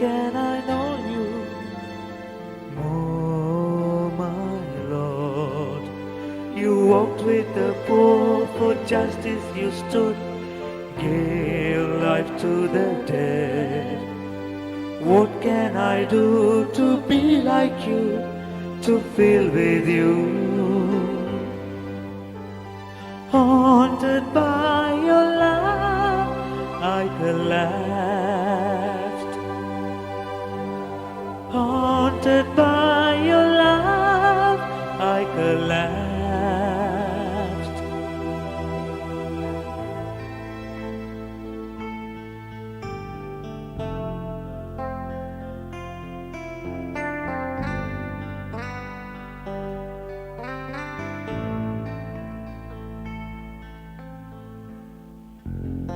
can I know you more, my Lord? You walked with the poor, for justice you stood, gave life to the dead. What can I do to be like you, to feel with you? Haunted by your love, I collapsed. Haunted by your love, I collapsed.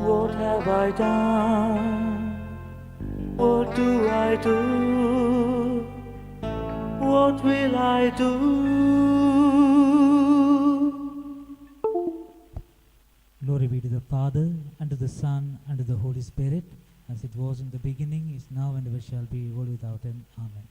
What have I done? What do I do? What will I do? Glory be to the Father, and to the Son, and to the Holy Spirit, as it was in the beginning, is now, and ever shall be, world without end. Amen.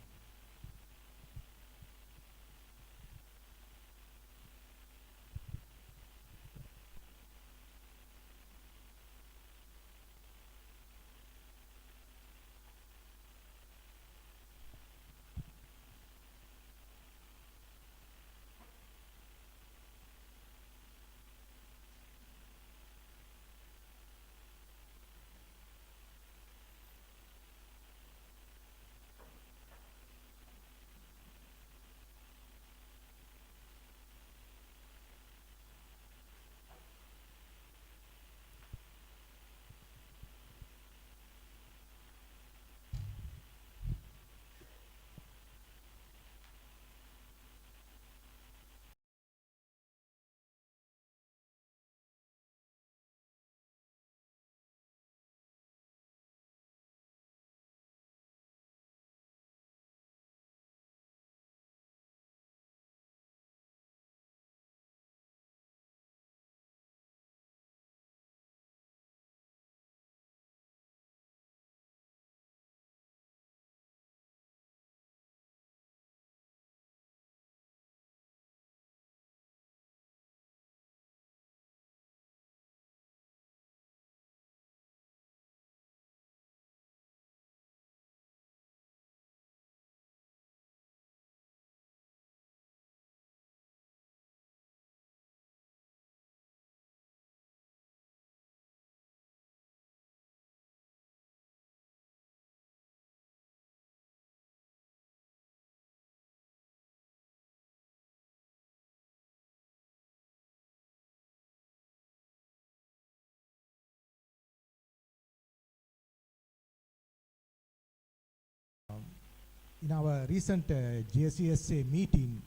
In our recent JCSA meeting,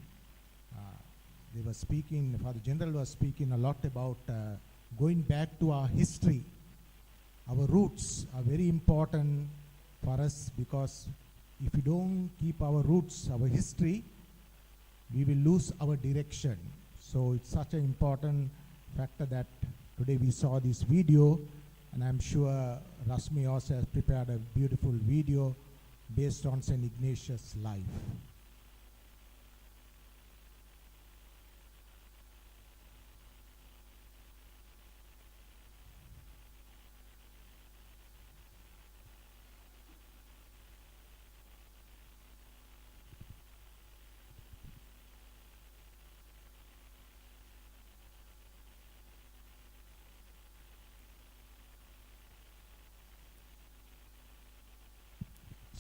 they were speaking, Father General was speaking a lot about going back to our history. Our roots are very important for us, because if we don't keep our roots, our history, we will lose our direction. So it's such an important factor that today we saw this video, and I'm sure Rasmi also has prepared a beautiful video based on St. Ignatius' life.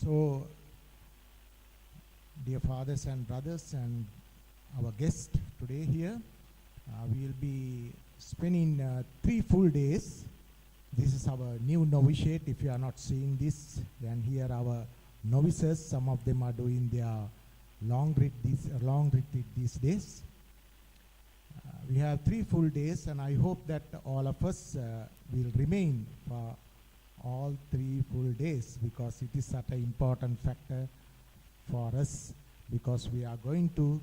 So, dear fathers and brothers and our guest today here, we will be spending 3 full days. This is our new novitiate. If you are not seeing this, then here our novices, some of them are doing their long retreat these days. We have 3 full days, and I hope that all of us will remain for all 3 full days, because it is such an important factor for us, because we are going to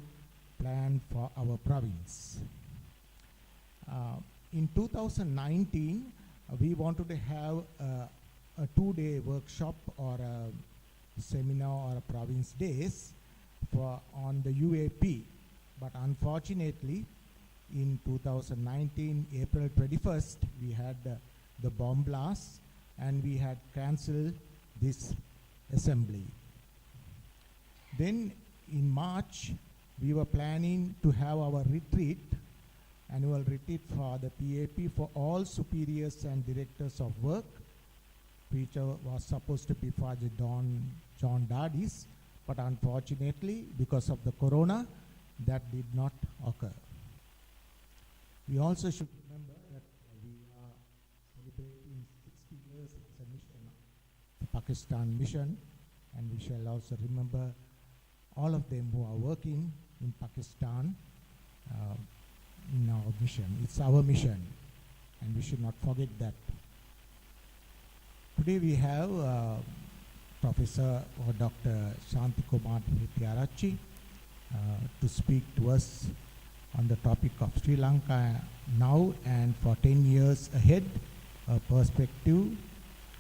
plan for our province. In 2019, we wanted to have a 2-day workshop or seminar or province days on the UAP. But unfortunately, in 2019, April 21st, we had the bomb blast and we had cancelled this assembly. Then in March, we were planning to have our retreat, annual retreat for the PAP for all superiors and directors of work, which was supposed to be for the John Dadis, but unfortunately, because of the corona, that did not occur. We also should remember that we are celebrating 60 years as a mission, the Pakistan mission, and we shall also remember all of them who are working in Pakistan in our mission. It's our mission, and we should not forget that. Today we have Professor or Dr. Shanthikumar Hettiarachchi to speak to us on the topic of Sri Lanka now and for 10 years ahead, a perspective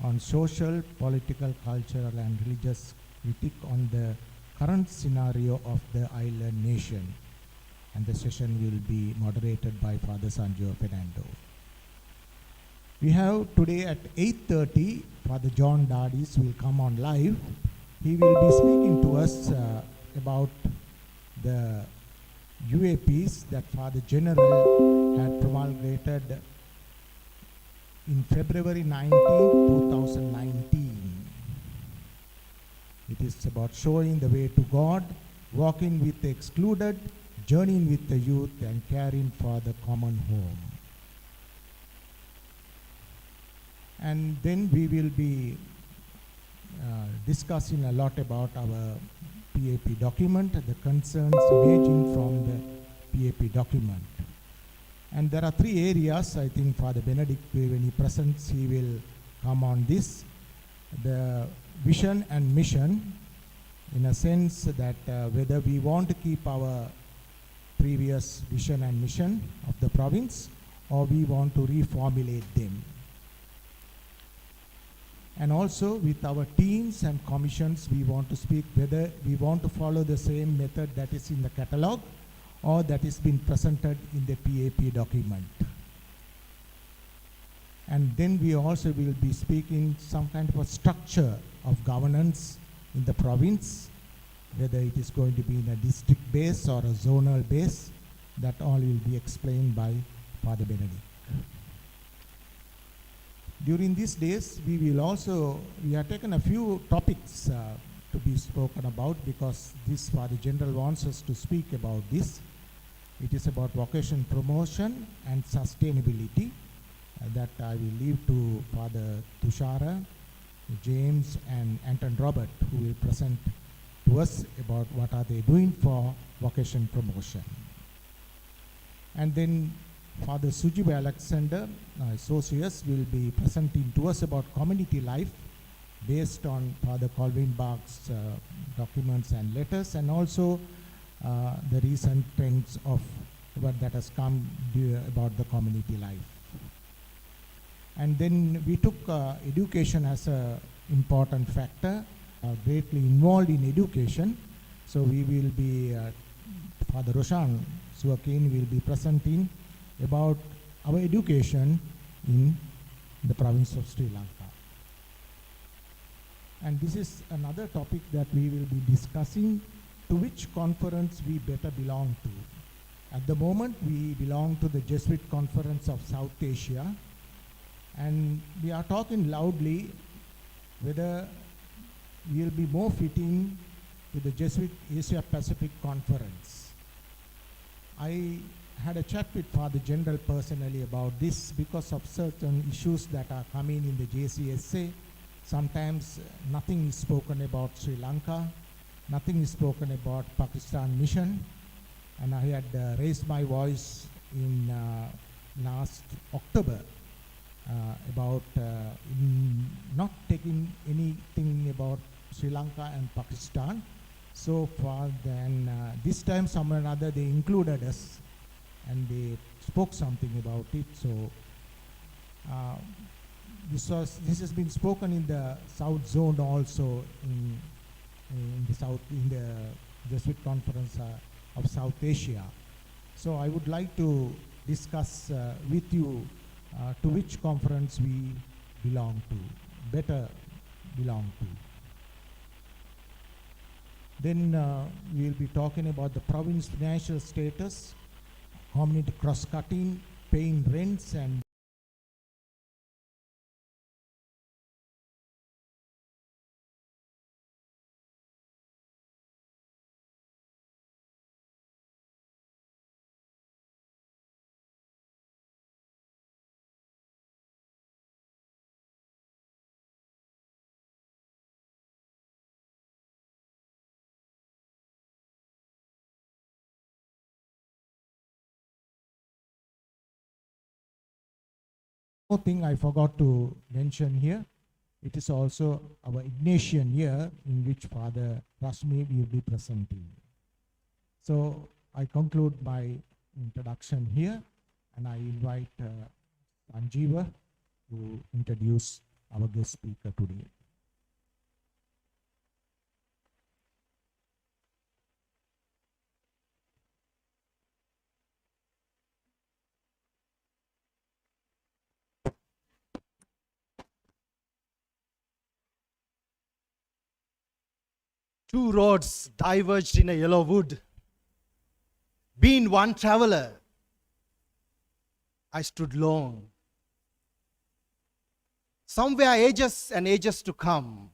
on social, political, cultural and religious critique on the current scenario of the island nation. And the session will be moderated by Father Sanjo Fernando. We have today at 8:30, Father John Dadis will come on live. He will be speaking to us about the UAPs that Father General had promulgated in February 19, 2019. It is about showing the way to God, walking with the excluded, journeying with the youth, and caring for the common home. And then we will be discussing a lot about our PAP document, the concerns emerging from the PAP document. And there are three areas, I think Father Benedict, when he presents, he will come on this. The vision and mission, in a sense that whether we want to keep our previous vision and mission of the province or we want to reformulate them. And also with our teams and commissions, we want to speak whether we want to follow the same method that is in the catalogue or that is been presented in the PAP document. And then we also will be speaking some kind of a structure of governance in the province, whether it is going to be in a district base or a zonal base. That all will be explained by Father Benedict. During these days, we have taken a few topics to be spoken about because this Father General wants us to speak about this. It is about vocation promotion and sustainability that I will leave to Father Tushara, James and Anton Robert, who will present to us about what are they doing for vocation promotion. And then Father Sujiv Alexander, Associates, will be presenting to us about community life based on Father Colvin Bach's documents and letters, and also the recent trends of what that has come about the community life. And then we took education as an important factor, greatly involved in education. So we will be, Father Roshan Suakin will be presenting about our education in the province of Sri Lanka. And this is another topic that we will be discussing, to which conference we better belong to. At the moment, we belong to the Jesuit Conference of South Asia, and we are talking loudly whether we will be more fitting to the Jesuit Asia Pacific Conference. I had a chat with Father General personally about this because of certain issues that are coming in the JCSA. Sometimes nothing is spoken about Sri Lanka, nothing is spoken about Pakistan mission, and I had raised my voice in last October about not taking anything about Sri Lanka and Pakistan so far. Then this time somewhere or another they included us and they spoke something about it. So this has been spoken in the South Zone also in in the Jesuit Conference of South Asia. So I would like to discuss with you to which conference we belong to, better belong to. Then we will be talking about the province financial status, community cross-cutting, paying rents and one thing I forgot to mention here. It is also our Ignatian year in which Father Rasmi will be presenting. So I conclude my introduction here and I invite Sanjeeva to introduce our guest speaker today. Two roads diverged in a yellow wood. Being one traveler, I stood lone. Somewhere ages and ages to come,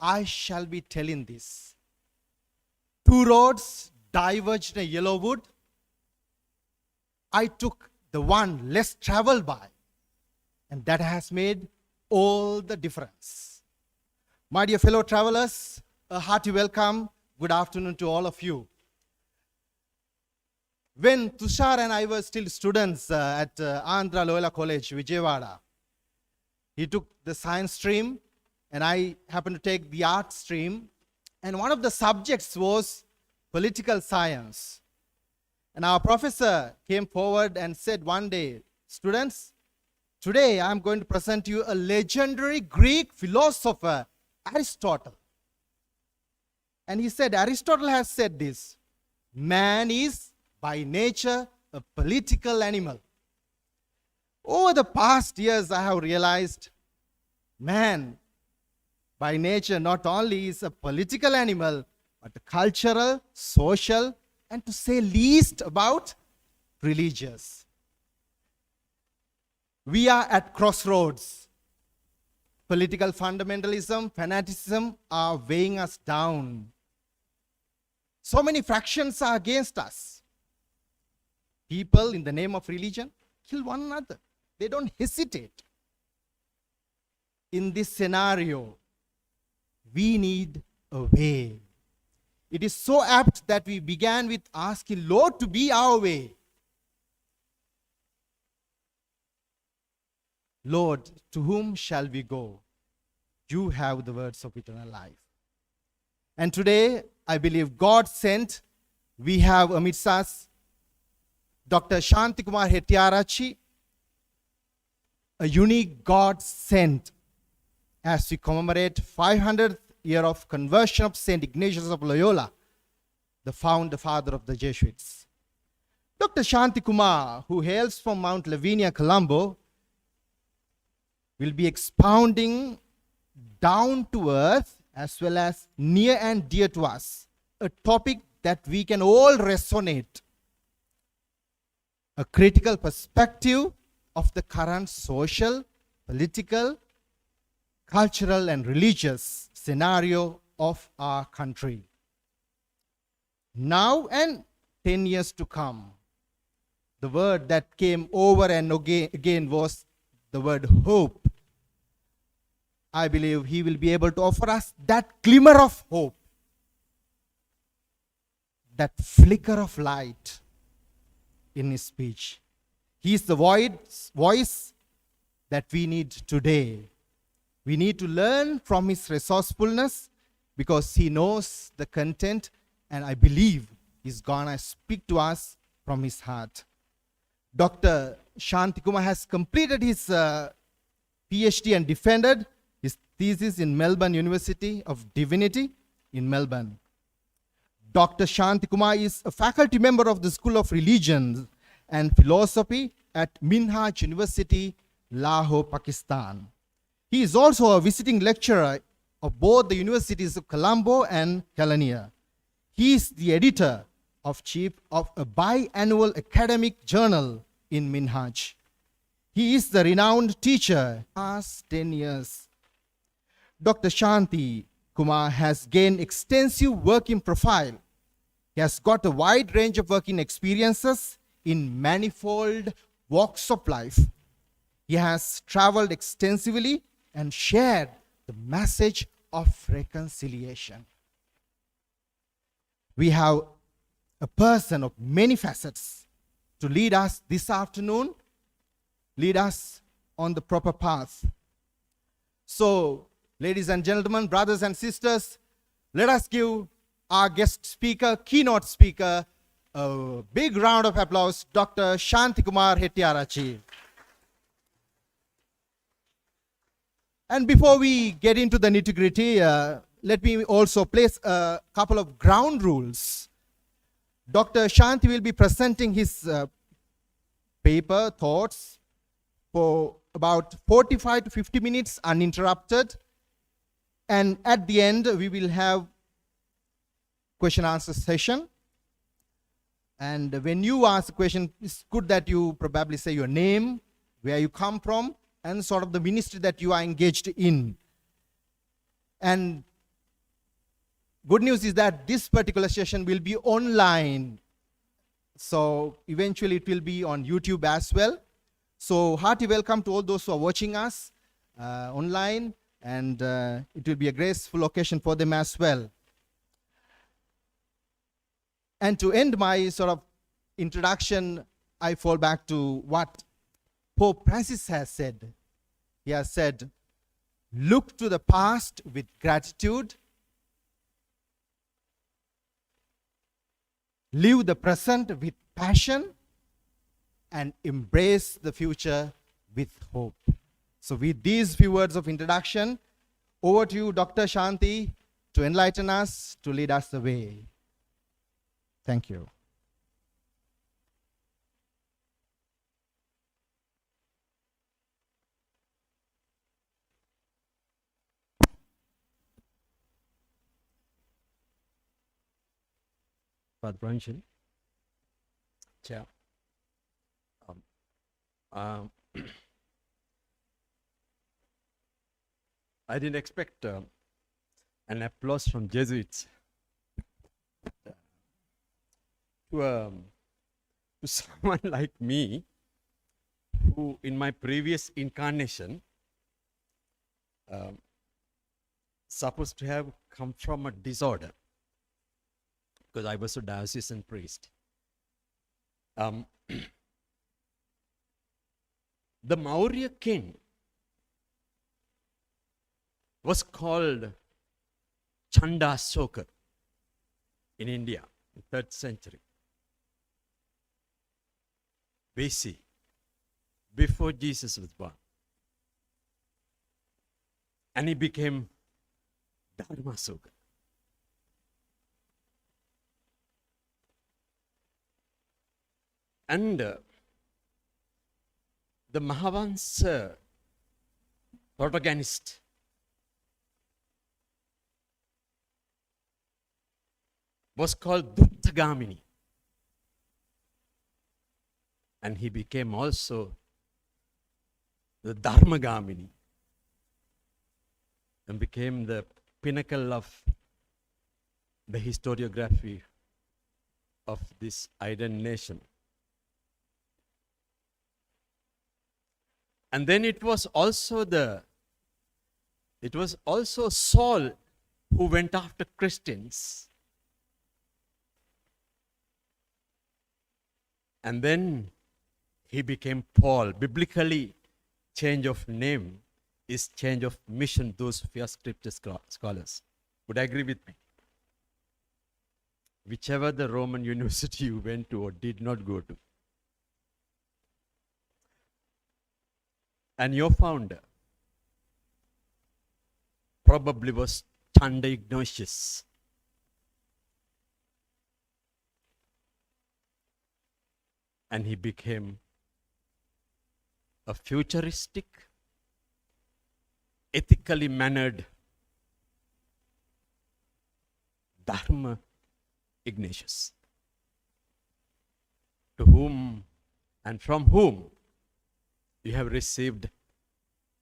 I shall be telling this. Two roads diverged in a yellow wood. I took the one less traveled by, and that has made all the difference. My dear fellow travelers, a hearty welcome. Good afternoon to all of you. When Tushar and I were still students at Andhra Loyola College, Vijayawada, he took the science stream and I happened to take the art stream. And one of the subjects was political science. And our professor came forward and said one day, students, today I'm going to present you a legendary Greek philosopher, Aristotle. And he said, Aristotle has said this, man is by nature a political animal. Over the past years, I have realized man by nature not only is a political animal, but a cultural, social, and to say least about religious. We are at crossroads. Political fundamentalism, fanaticism are weighing us down. So many factions are against us. People, in the name of religion, kill one another. They don't hesitate. In this scenario, we need a way. It is so apt that we began with asking Lord to be our way. Lord, to whom shall we go? You have the words of eternal life. And today, I believe God sent, we have amidst us Dr. Shanthikumar Hettiarachchi, a unique God sent as we commemorate 500th year of conversion of St. Ignatius of Loyola, the founder father of the Jesuits. Dr. Shanthikumar, who hails from Mount Lavinia, Colombo, will be expounding down to earth as well as near and dear to us, a topic that we can all resonate, a critical perspective of the current social, political, cultural, and religious scenario of our country. Now and 10 years to come, the word that came over and again was the word hope. I believe he will be able to offer us that glimmer of hope, that flicker of light in his speech. He is the voice that we need today. We need to learn from his resourcefulness because he knows the content, and I believe he's gonna speak to us from his heart. Dr. Shanthikumar has completed his PhD and defended his thesis in Melbourne University of Divinity in Melbourne. Dr. Shanthikumar is a faculty member of the School of Religion and Philosophy at Minhaj University, Lahore, Pakistan. He is also a visiting lecturer of both the universities of Colombo and Kelaniya. He is the editor-chief of a biannual academic journal in Minhaj. He is the renowned teacher past 10 years. Dr. Shanti Kumar has gained extensive working profile. He has got a wide range of working experiences in manifold walks of life. He has traveled extensively and shared the message of reconciliation. We have a person of many facets to lead us this afternoon, lead us on the proper path. So, ladies and gentlemen, brothers and sisters, let us give our guest speaker, keynote speaker, a big round of applause, Dr. Shanthikumar Hettiarachchi. And before we get into the nitty-gritty, let me also place a couple of ground rules. Dr. Shanti will be presenting his paper, thoughts, for about 45 to 50 minutes uninterrupted. And at the end, we will have question answer session. And when you ask a question, it's good that you probably say your name, where you come from, and sort of the ministry that you are engaged in. And good news is that this particular session will be online. So eventually it will be on YouTube as well. So hearty welcome to all those who are watching us online, and it will be a graceful occasion for them as well. And to end my sort of introduction, I fall back to what Pope Francis has said. He has said, look to the past with gratitude, live the present with passion, and embrace the future with hope. So with these few words of introduction, over to you, Dr. Shanti, to enlighten us, to lead us the way. Thank you. Father Branchen. Chair. I didn't expect an applause from Jesuits to someone like me, who in my previous incarnation supposed to have come from a disorder, because I was a diocesan priest. The Maurya king was called Chandasoka in India in 3rd century BC, before Jesus was born. And he became Dharmasoka. And the Mahavans protagonist was called Duttagamini. And he became also the Dharmagamini and became the pinnacle of the historiography of this ident nation. And then it was also Saul who went after Christians. And then he became Paul. Biblically, change of name is change of mission, those fear scripture scholars. Would agree with me? Whichever the Roman university you went to or did not go to. And your founder probably was Chanda Ignatius. and he became a futuristic, ethically mannered Dharma Ignatius, to whom and from whom you have received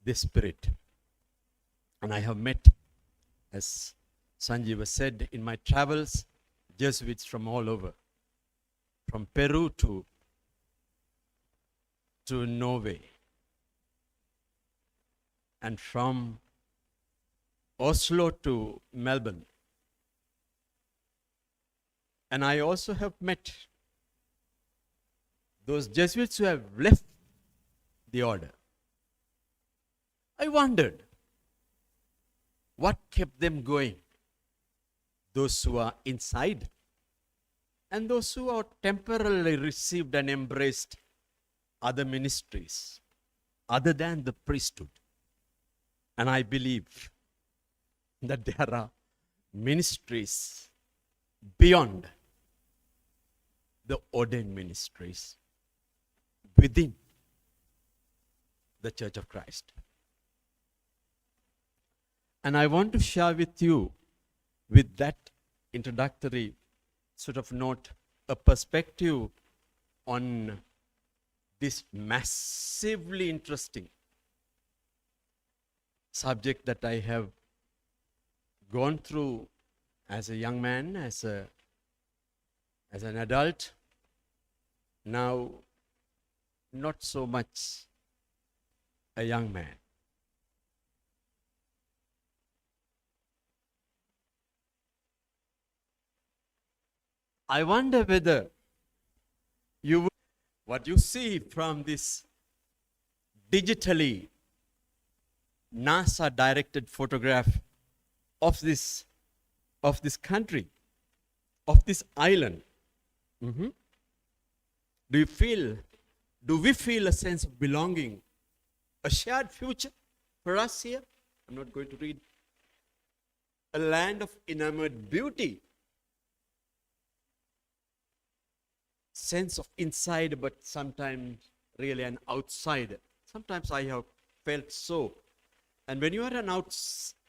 this Spirit. And I have met, as Sanjeeva said, in my travels, Jesuits from all over, from Peru to Norway, and from Oslo to Melbourne. And I also have met those Jesuits who have left the order. I wondered what kept them going. Those who are inside and those who are temporarily received and embraced other ministries other than the priesthood. And I believe that there are ministries beyond the ordained ministries within the Church of Christ. And I want to share with you, with that introductory sort of note, a perspective on this massively interesting subject that I have gone through as a young man, as an adult, now not so much a young man. I wonder whether what you see from this digitally NASA directed photograph of this country, of this island. Do we feel a sense of belonging, a shared future for us here? I'm not going to read. A land of enamored beauty. Sense of inside, but sometimes really an outsider. Sometimes I have felt so. And when you are an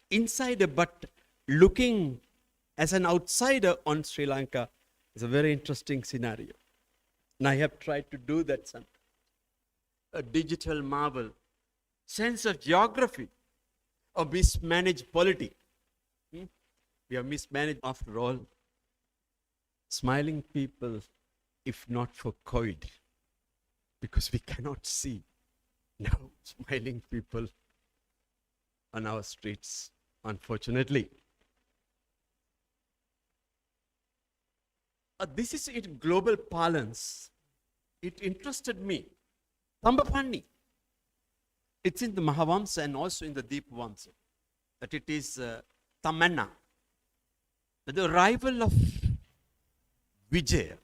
insider, but looking as an outsider on Sri Lanka, is a very interesting scenario. And I have tried to do that sometimes. A digital marvel, sense of geography, or mismanaged polity. We have mismanaged after all. Smiling people, if not for COVID, because we cannot see now smiling people on our streets, unfortunately. This is in global parlance. It interested me. Tambapani. It's in the Mahavamsa and also in the Deepavamsa, that it is Tamanna. The arrival of Vijaya.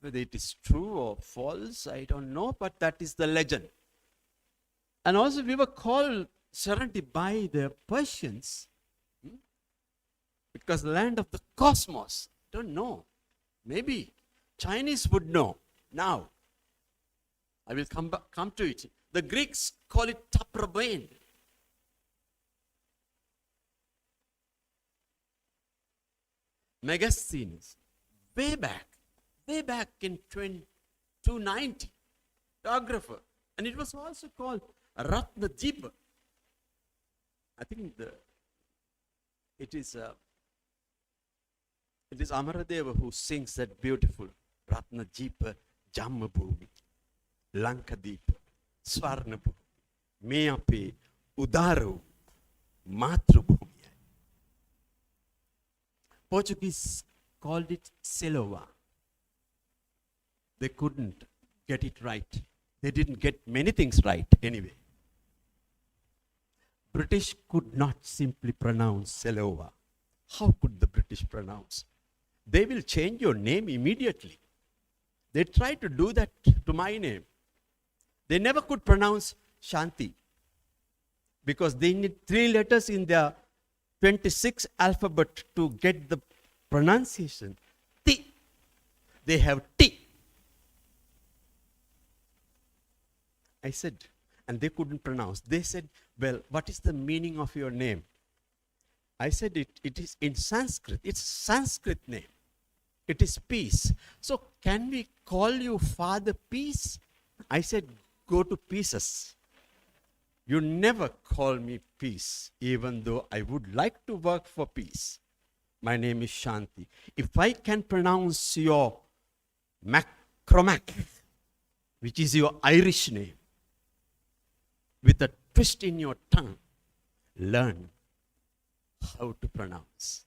Whether it is true or false, I don't know, but that is the legend. And also we were called Serenity by the Persians, because land of the cosmos. Don't know. Maybe Chinese would know now. I will come to it. The Greeks call it Taprobane. Megasthenes. Way back in 290, geographer. And it was also called Ratnajipa. I think it is Amaradeva who sings that beautiful Ratnajipa Jammabhumi, Lankadeepa, Swarnabhumi, Meape, Udaru, Matrubhumi. Portuguese called it Selova. They couldn't get it right. They didn't get many things right anyway. British could not simply pronounce Selova. How could the British pronounce? They will change your name immediately. They tried to do that to my name. They never could pronounce Shanti, because they need 3 letters in their 26 alphabet to get the pronunciation. T. They have T. I said, and they couldn't pronounce. They said, well, what is the meaning of your name? I said, it is in Sanskrit. It's Sanskrit name. It is peace. So can we call you Father Peace? I said, go to pieces. You never call me peace, even though I would like to work for peace. My name is Shanti. If I can pronounce your Macromac, which is your Irish name, with a twist in your tongue, learn how to pronounce.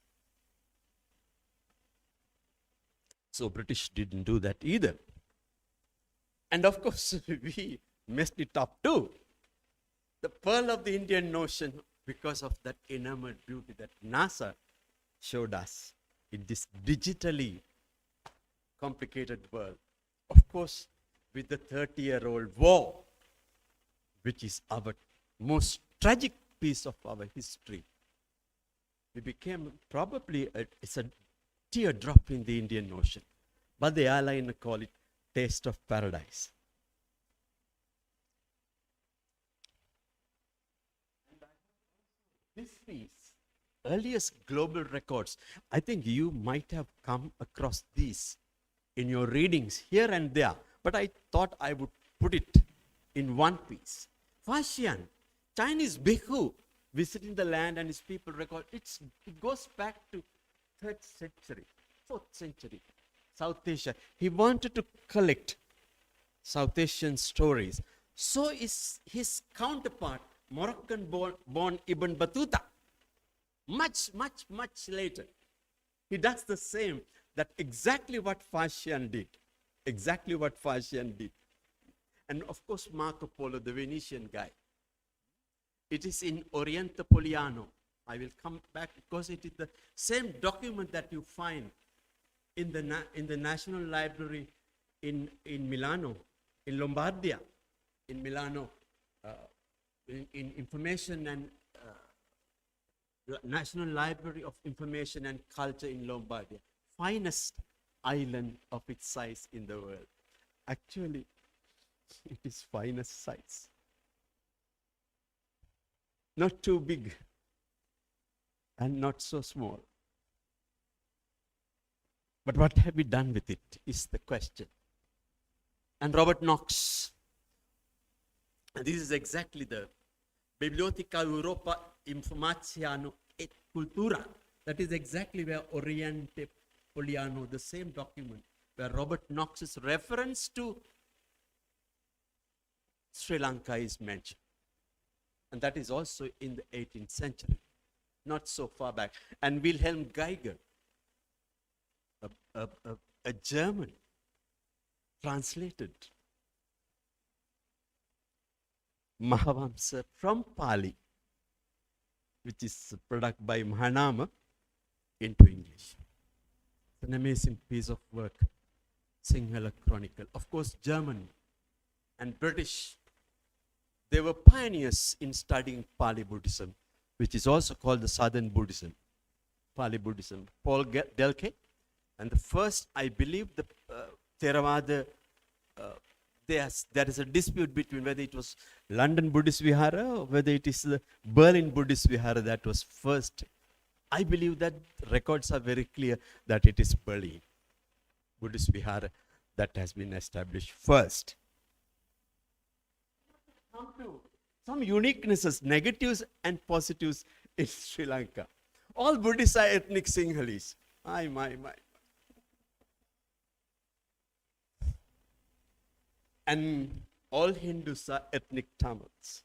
So British didn't do that either. And of course, we messed it up too. The pearl of the Indian Ocean, because of that enamored beauty that NASA showed us in this digitally complicated world. Of course, with the 30-year-old war, which is our most tragic piece of our history, we became probably, it's a teardrop in the Indian Ocean. But the airline call it taste of paradise. This piece, earliest global records, I think you might have come across these in your readings here and there, but I thought I would put it in one piece. Fashian, Chinese bhikkhu visiting the land and his people record, it goes back to 3rd century, 4th century, South Asia. He wanted to collect South Asian stories. So is his counterpart, Moroccan-born Ibn Battuta. Much later, he does the same, that exactly what Fashian did. Exactly what Fashian did. And of course, Marco Polo, the Venetian guy. It is in Orientapoliano. I will come back because it is the same document that you find in the National Library in Milano, in Lombardia, in Milano, in Information and National Library of Information and Culture in Lombardia. Finest island of its size in the world. Actually, it is finest size. Not too big and not so small. But what have we done with it is the question. And Robert Knox, and this is exactly the Biblioteca Europa Informazione et Cultura. That is exactly where Oriente Poliano, the same document, where Robert Knox's reference to Sri Lanka is mentioned. And that is also in the 18th century, not so far back. And Wilhelm Geiger, a German, translated Mahavamsa from Pali, which is a product by Mahanama, into English. It's an amazing piece of work, Sinhala Chronicle. Of course, German and British, they were pioneers in studying Pali Buddhism, which is also called the Southern Buddhism, Pali Buddhism. Paul Delke, and the first, I believe, the Theravada, there is a dispute between whether it was London Buddhist Vihara or whether it is the Berlin Buddhist Vihara that was first. I believe that records are very clear that it is Berlin Buddhist Vihara that has been established first. Some uniquenesses, negatives and positives in Sri Lanka. All Buddhists are ethnic Sinhalese. My. And all Hindus are ethnic Tamils.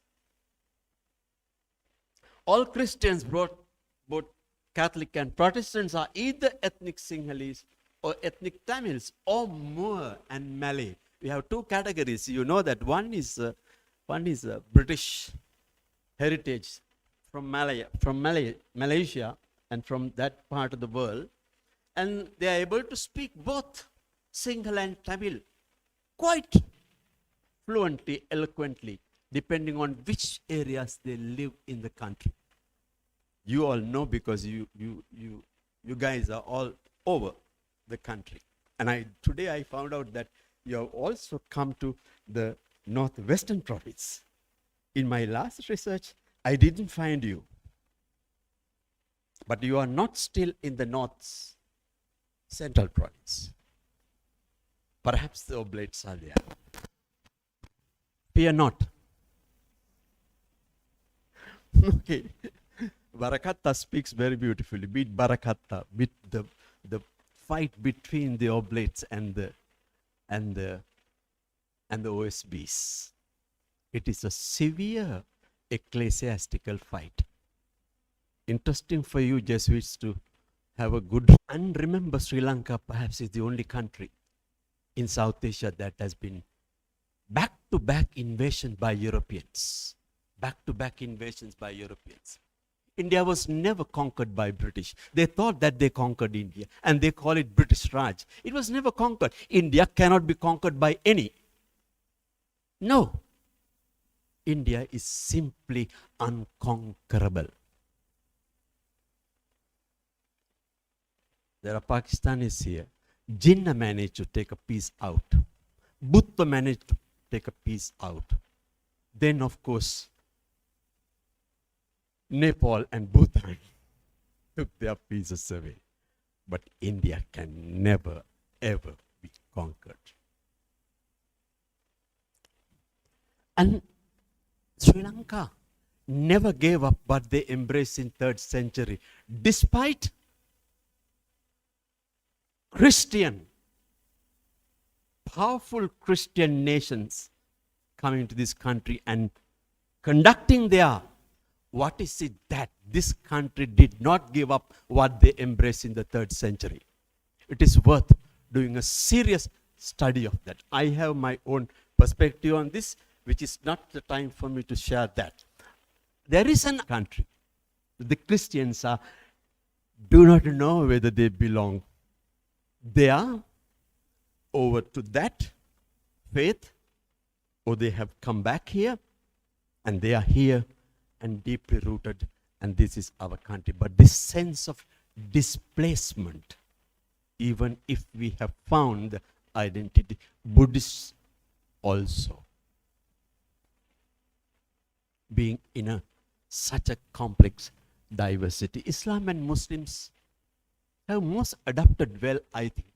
All Christians, both Catholic and Protestants, are either ethnic Sinhalese or ethnic Tamils, or Moor and Malay. We have two categories. You know that one is British heritage from Malaysia, and from that part of the world, and they are able to speak both Sinhala and Tamil quite fluently, eloquently, depending on which areas they live in the country. You all know because you guys are all over the country. And today I found out that you have also come to the northwestern province. In my last research, I didn't find you. But you are not still in the north central province. Perhaps the oblates are there. Fear not. Okay. Barakatta speaks very beautifully. Beat Barakatta, beat the fight between the oblates and the OSBs. It is a severe ecclesiastical fight. Interesting for you Jesuits to have a good. And remember, Sri Lanka perhaps is the only country in South Asia that has been back-to-back invasion by Europeans. Back-to-back invasions by Europeans. India was never conquered by British. They thought that they conquered India, and they call it British Raj. It was never conquered. India cannot be conquered by any. No. India is simply unconquerable. There are Pakistanis here. Jinnah managed to take a piece out. Buddha managed to take a piece out. Then, of course, Nepal and Bhutan took their pieces away. But India can never, ever be conquered. And Sri Lanka never gave up what they embraced in 3rd century, despite powerful Christian nations coming to this country and conducting their. What is it that this country did not give up what they embraced in the 3rd century? It is worth doing a serious study of that. I have my own perspective on this, which is not the time for me to share that. There is a country. The Christians do not know whether they belong. They are over to that faith, or they have come back here, and they are here and deeply rooted, and this is our country. But this sense of displacement, even if we have found the identity, Buddhists also, being in such a complex diversity. Islam and Muslims have most adapted well, I think,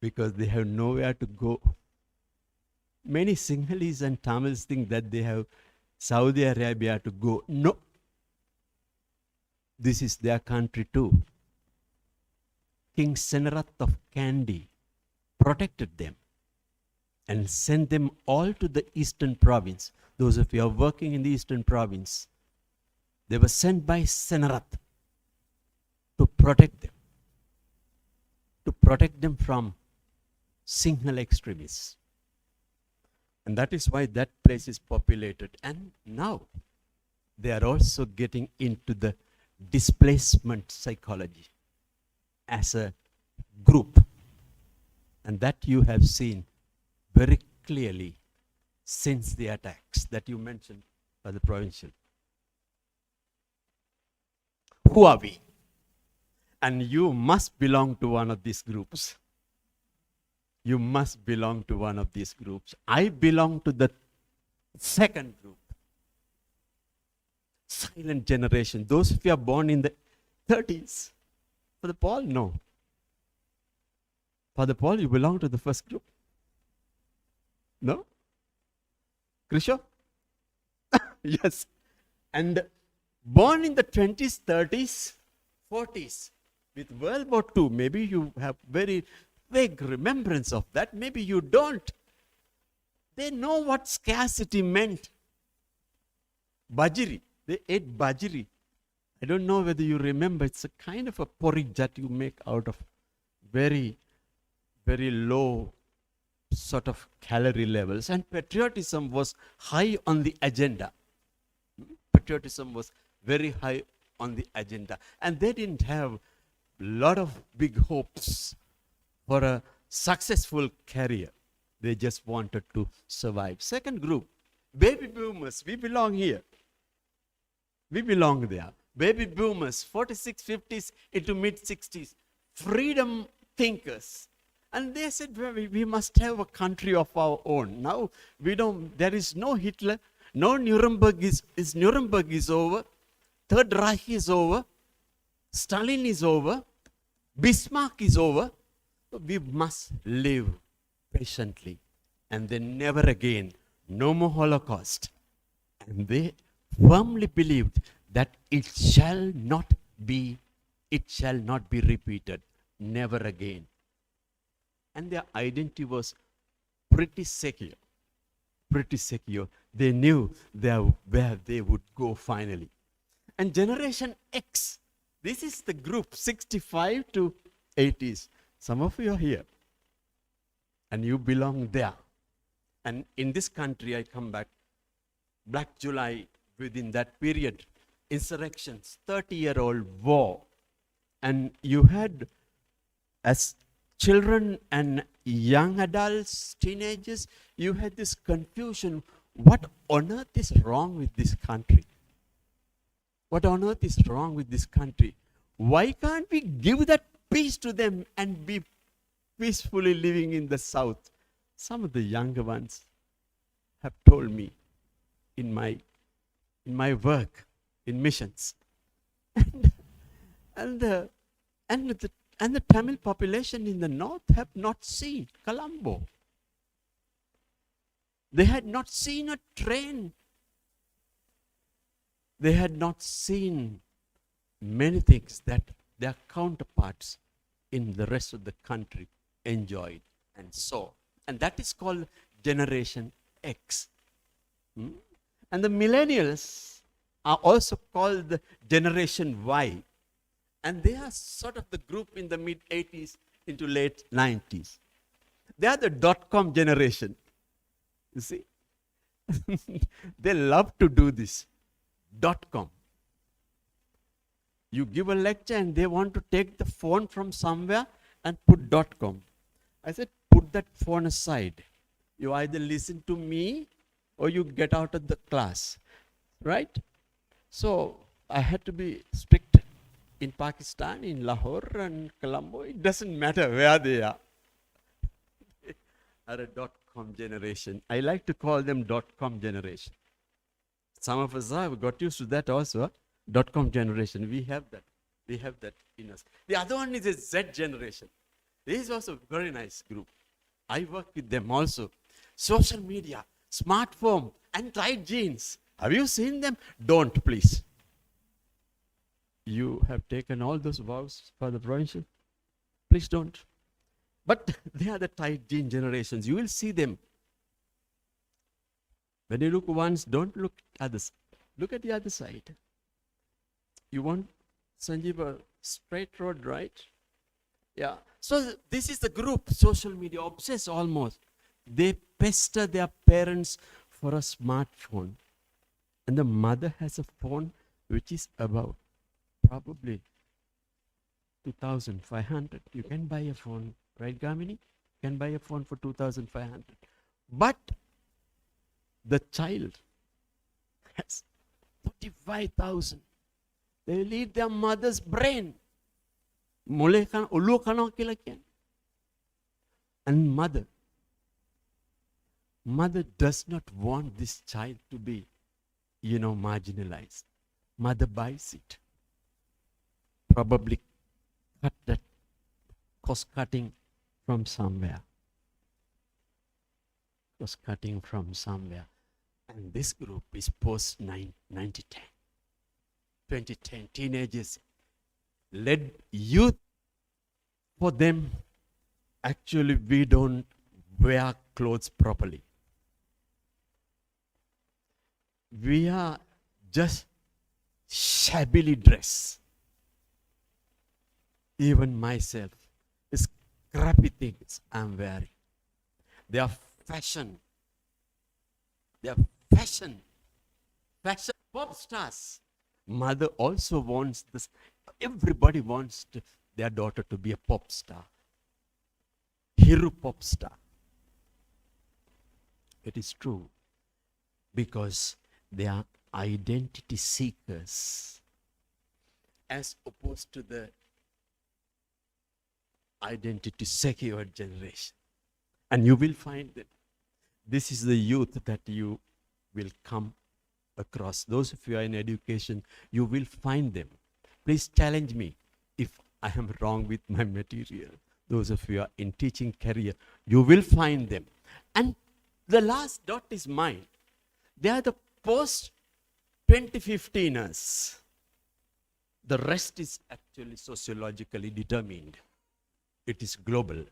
because they have nowhere to go. Many Sinhalese and Tamils think that they have Saudi Arabia to go. No. This is their country too. King Senarath of Kandy protected them and sent them all to the eastern province. Those of you who are working in the eastern province, they were sent by Senarath to protect them from Sinhala extremists. And that is why that place is populated. And now they are also getting into the displacement psychology as a group. And that you have seen very clearly since the attacks that you mentioned by the provincial. Who are we? And you must belong to one of these groups. You must belong to one of these groups. I belong to the second group. Silent generation. Those of you are born in the 30s. Father Paul, no. Father Paul, you belong to the first group. No? Krisha? Yes. And born in the 20s, 30s, 40s. With World War II, maybe you have very vague remembrance of that. Maybe you don't. They know what scarcity meant. Bajiri. They ate bajiri. I don't know whether you remember. It's a kind of a porridge that you make out of very, very low sort of calorie levels. And patriotism was high on the agenda. Patriotism was very high on the agenda. And they didn't have a lot of big hopes for a successful career. They just wanted to survive. Second group, baby boomers. We belong here. We belong there. Baby boomers, 46, 50s into mid 60s. Freedom thinkers. And they said, well, we must have a country of our own. Now, there is no Hitler, no Nuremberg Nuremberg is over, Third Reich is over, Stalin is over, Bismarck is over. We must live patiently. And then never again, no more Holocaust. And they firmly believed that it shall not be repeated, never again. And their identity was pretty secure. They knew where they would go finally. And Generation X, this is the group 65 to 80s. Some of you are here. And you belong there. And in this country, I come back, Black July, within that period, insurrections, 30-year-old war. And you had, as children and young adults, teenagers, you had this confusion. What on earth is wrong with this country? What on earth is wrong with this country? Why can't we give that peace to them and be peacefully living in the South? Some of the younger ones have told me in my work in missions. And the Tamil population in the north have not seen Colombo. They had not seen a train. They had not seen many things that their counterparts in the rest of the country enjoyed and saw. And that is called Generation X. And the millennials are also called the Generation Y. And they are sort of the group in the mid-80s into late 90s. They are the dot-com generation. You see? They love to do this. .com. You give a lecture and they want to take the phone from somewhere and put .com. I said, put that phone aside. You either listen to me or you get out of the class. Right? So I had to be strict in Pakistan, in Lahore and Colombo. It doesn't matter where they are. They are a .com generation. I like to call them .com generation. Some of us have got used to that also. .com generation. We have that. We have that in us. The other one is a Z generation. This is also a very nice group. I work with them also. Social media, smartphone, and tight jeans. Have you seen them? Don't, please. You have taken all those vows for the provincial? Please don't. But they are the tight jean generations. You will see them. When you look once, don't look at the side. Look at the other side. You want, Sanjeev, a straight road, right? Yeah. So this is the group, social media, obsessed almost. They pester their parents for a smartphone. And the mother has a phone which is about probably 2,500. You can buy a phone, right, Gamini? You can buy a phone for 2,500. But the child has 45,000. They will eat their mother's brain. And mother does not want this child to be, marginalized. Mother buys it. Probably cut that cost cutting from somewhere. Cost cutting from somewhere. And this group is post 2010. 2010, teenagers led youth. For them, actually, we don't wear clothes properly. We are just shabbily dressed. Even myself, it's crappy things I'm wearing. They are fashion. They are fashion. Fashion pop stars. Mother also wants this. Everybody wants their daughter to be a pop star. Hero pop star. It is true. Because they are identity seekers. As opposed to the identity secure generation. And you will find that this is the youth that you will come across. Those of you who are in education, you will find them. Please challenge me if I am wrong with my material. Those of you who are in teaching career, you will find them. And the last dot is mine. They are the post 2015ers. The rest is actually sociologically determined. It is global.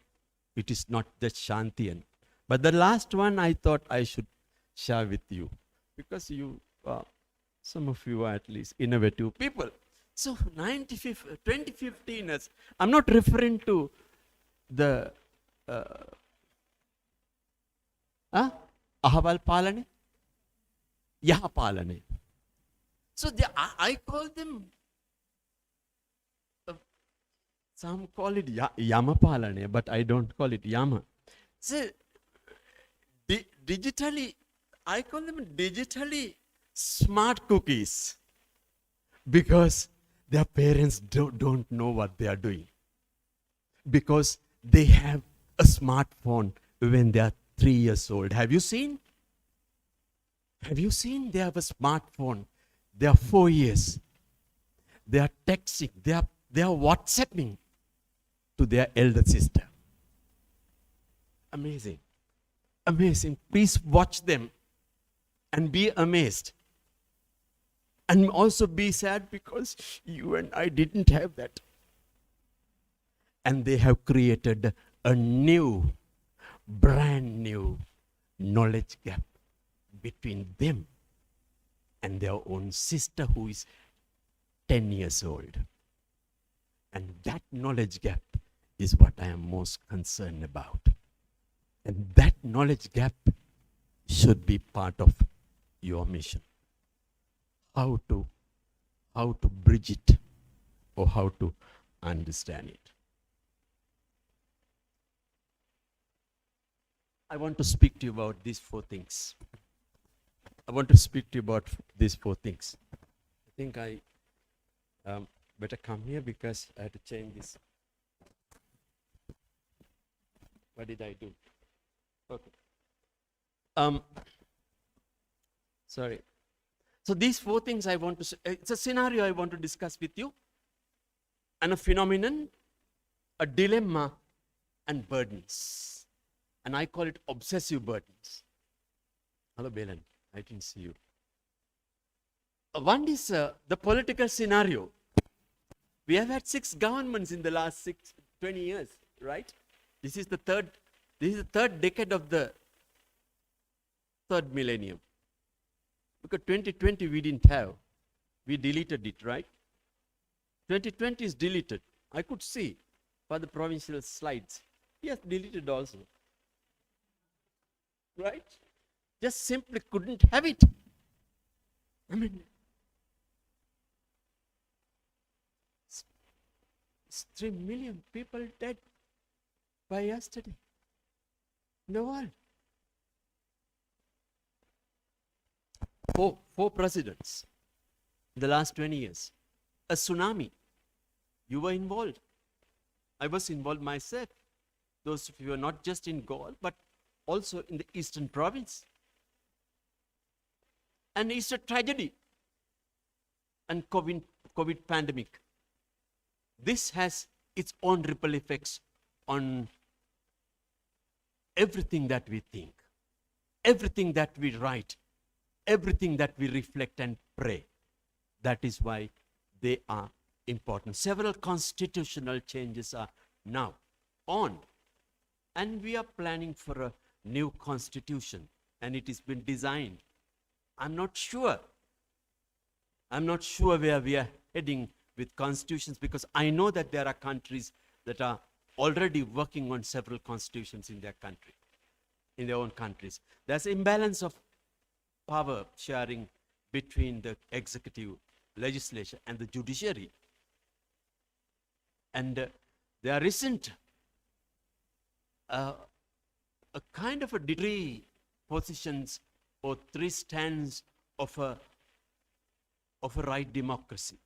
It is not just Shanthian. But the last one I thought I should share with you, because you, some of you are at least innovative people. So 2015ers, I'm not referring to the Ahval Palane, Yaha Palane. So I call them, some call it Yama Palane, but I don't call it Yama. So digitally, I call them digitally smart cookies, because their parents don't know what they are doing, because they have a smartphone when they are 3 years old. Have you seen? Have you seen? They have a smartphone. They are 4 years. They are texting. They are WhatsApping to their elder sister. Amazing. Amazing. Please watch them and be amazed. And also be sad because you and I didn't have that. And they have created a new, brand new knowledge gap between them and their own sister who is 10 years old. And that knowledge gap is what I am most concerned about. And that knowledge gap should be part of your mission. How to bridge it, or how to understand it. I want to speak to you about these 4 things. I want to speak to you about these 4 things. I think I better come here because I have to change this. What did I do? Okay. Sorry. So these 4 things I want to, it's a scenario I want to discuss with you, and a phenomenon, a dilemma, and burdens. And I call it obsessive burdens. Hello, Belen. I didn't see you. One is the political scenario. We have had 6 governments in the last 20 years, right? This is the third decade of the 3rd millennium. Because 2020 we didn't have. We deleted it, right? 2020 is deleted. I could see for the provincial slides. Yes, deleted also. Right? Just simply couldn't have it. I mean, it's 3 million people dead by yesterday in the world. 4 presidents in the last 20 years. A tsunami. You were involved. I was involved myself. Those of you are not just in Gaul, but also in the eastern province. And it's a tragedy. And COVID pandemic. This has its own ripple effects on everything that we think, everything that we write, everything that we reflect and pray. That is why they are important. Several constitutional changes are now on. And we are planning for a new constitution. And it has been designed. I'm not sure where we are heading with constitutions, because I know that there are countries that are already working on several constitutions in their country, in their own countries. There's imbalance of power sharing between the executive, legislature, and the judiciary. And there isn't a kind of a 3 positions or 3 stands of a right democracy.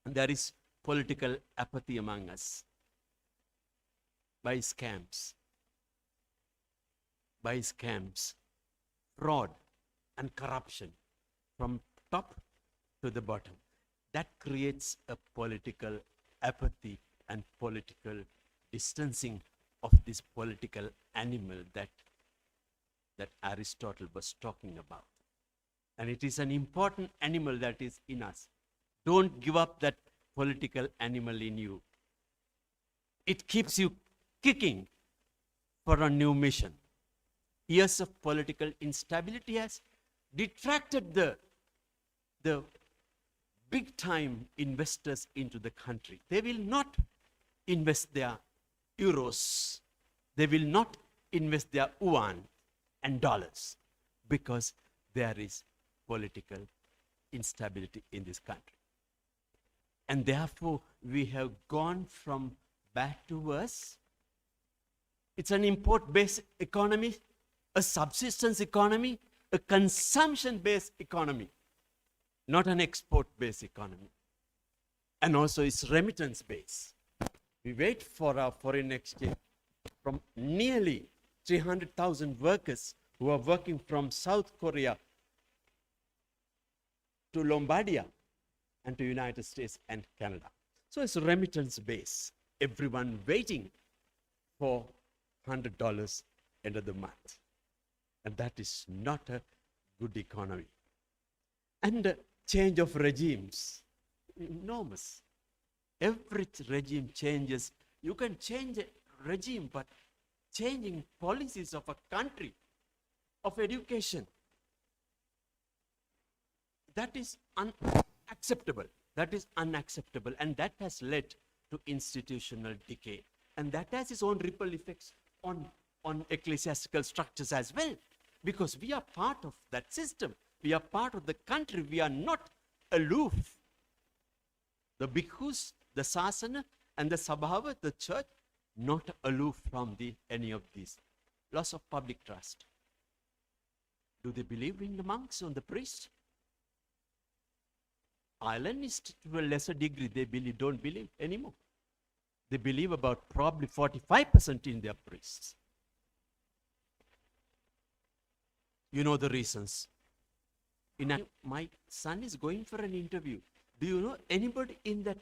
And there is political apathy among us. by scams, fraud, and corruption from top to the bottom. That creates a political apathy and political distancing of this political animal that Aristotle was talking about. And it is an important animal that is in us. Don't give up that political animal in you. It keeps you kicking for a new mission. Years of political instability has detracted the big time investors into the country. They will not invest their euros. They will not invest their yuan and dollars because there is political instability in this country. And therefore, we have gone from bad to worse. It's an import-based economy, a subsistence economy, a consumption-based economy, not an export-based economy. And also it's remittance-based. We wait for our foreign exchange from nearly 300,000 workers who are working from South Korea to Lombardia and to United States and Canada. So it's remittance-based. Everyone waiting for $100 end of the month. And that is not a good economy. And change of regimes, enormous. Every regime changes. You can change a regime, but changing policies of a country, of education, that is unacceptable. That is unacceptable. And that has led to institutional decay. And that has its own ripple effects on ecclesiastical structures as well. Because we are part of that system. We are part of the country. We are not aloof. The bhikkhus, the sasana, and the sabhava, the church, not aloof from any of these. Loss of public trust. Do they believe in the monks or the priests? Islamists, to a lesser degree, they don't believe anymore. They believe about probably 45% in their priests. You know the reasons. My son is going for an interview. Do you know anybody in that?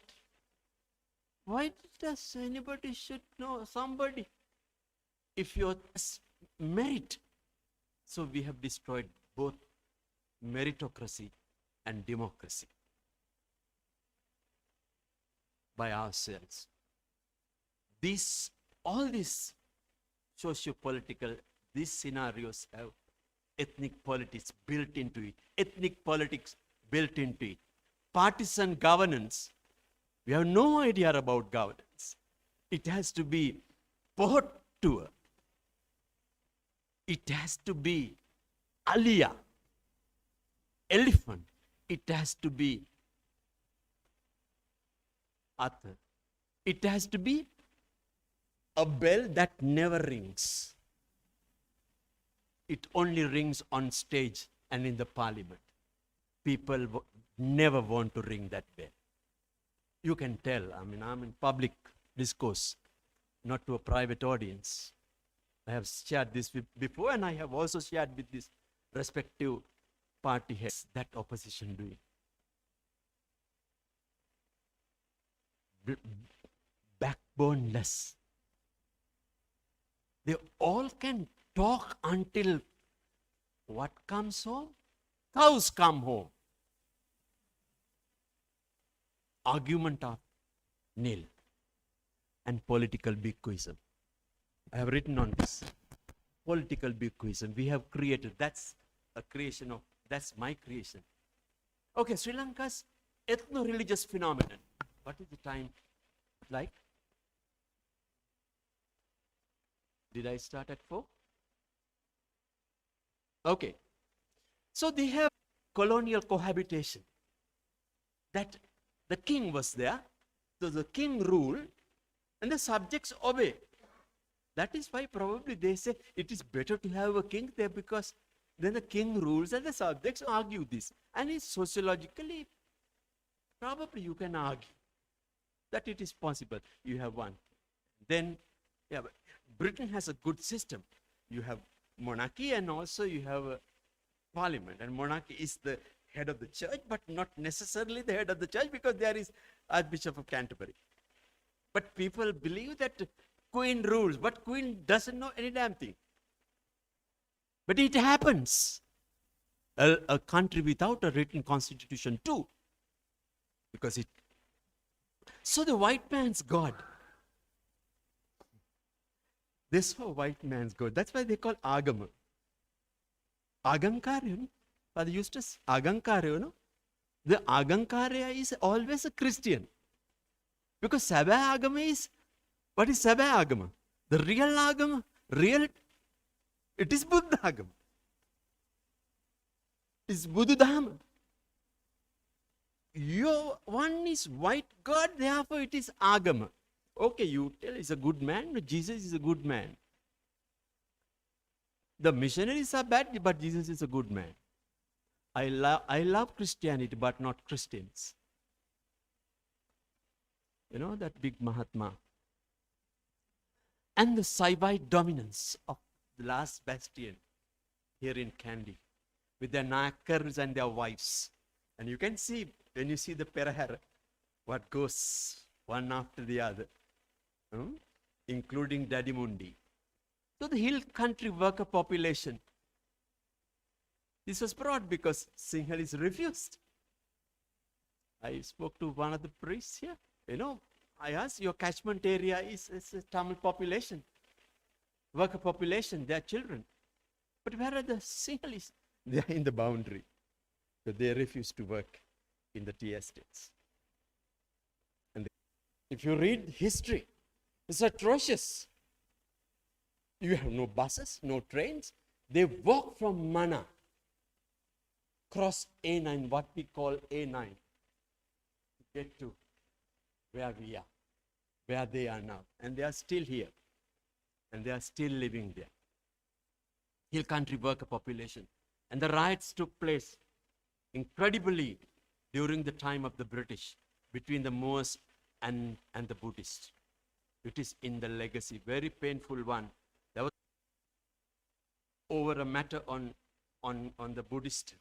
Why does anybody should know somebody? If you're merit. So we have destroyed both meritocracy and democracy by ourselves. All these socio-political, these scenarios have ethnic politics built into it. Ethnic politics built into it. Partisan governance. We have no idea about governance. It has to be port tour. It has to be alia, elephant. It has to be Arthur. It has to be a bell that never rings. It only rings on stage and in the parliament. People never want to ring that bell. You can tell, I'm in public discourse, not to a private audience. I have shared this before, and I have also shared with this respective party heads that opposition doing. Backboneless. They all can talk until what comes home? Cows come home. Argument of nil. And political bhikkhuism. I have written on this. Political bhikkhuism. We have created, that's my creation. Okay, Sri Lanka's ethno-religious phenomenon. What is the time like? Did I start at 4? Okay. So they have colonial cohabitation. That the king was there, so the king ruled, and the subjects obey. That is why probably they say it is better to have a king there, because then the king rules and the subjects argue this. And it's sociologically, probably you can argue that it is possible. You have one. Then Yeah, but Britain has a good system. You have monarchy and also you have a parliament. And monarchy is the head of the church, but not necessarily the head of the church because there is Archbishop of Canterbury. But people believe that Queen rules, but Queen doesn't know any damn thing. But it happens. A country without a written constitution too. Because it. So the white man's God. They saw white man's God. That's why they call Agama. Agankarya, Father Eustace, Agankarya, no? The Agankarya is always a Christian. Because Sabha Agama is, what is Sabha Agama? The real Agama, it is Buddha Agama. It's Buddha Dhamma. Your one is white God, therefore it is Agama. Okay, you tell he's a good man, but Jesus is a good man. The missionaries are bad, but Jesus is a good man. I love Christianity, but not Christians. You know, that big Mahatma. And the Saivite dominance of the last bastion here in Kandy, with their knackers and their wives. And you can see, when you see the Perahara, what goes one after the other, including Daddy Mundi. So the hill country worker population, this was brought because Sinhalese refused. I spoke to one of the priests here. You know, I asked, your catchment area is a Tamil population, worker population, their children. But where are the Sinhalese? They are in the boundary. So they refuse to work in the tea estates. And if you read history, it's atrocious. You have no buses, no trains. They walk from Mana, cross A9, what we call A9, to get to where we are, where they are now. And they are still here. And they are still living there. Hill country worker population. And the riots took place incredibly during the time of the British, between the Moors and the Buddhists. It is in the legacy, very painful one. There was over a matter on the Buddhist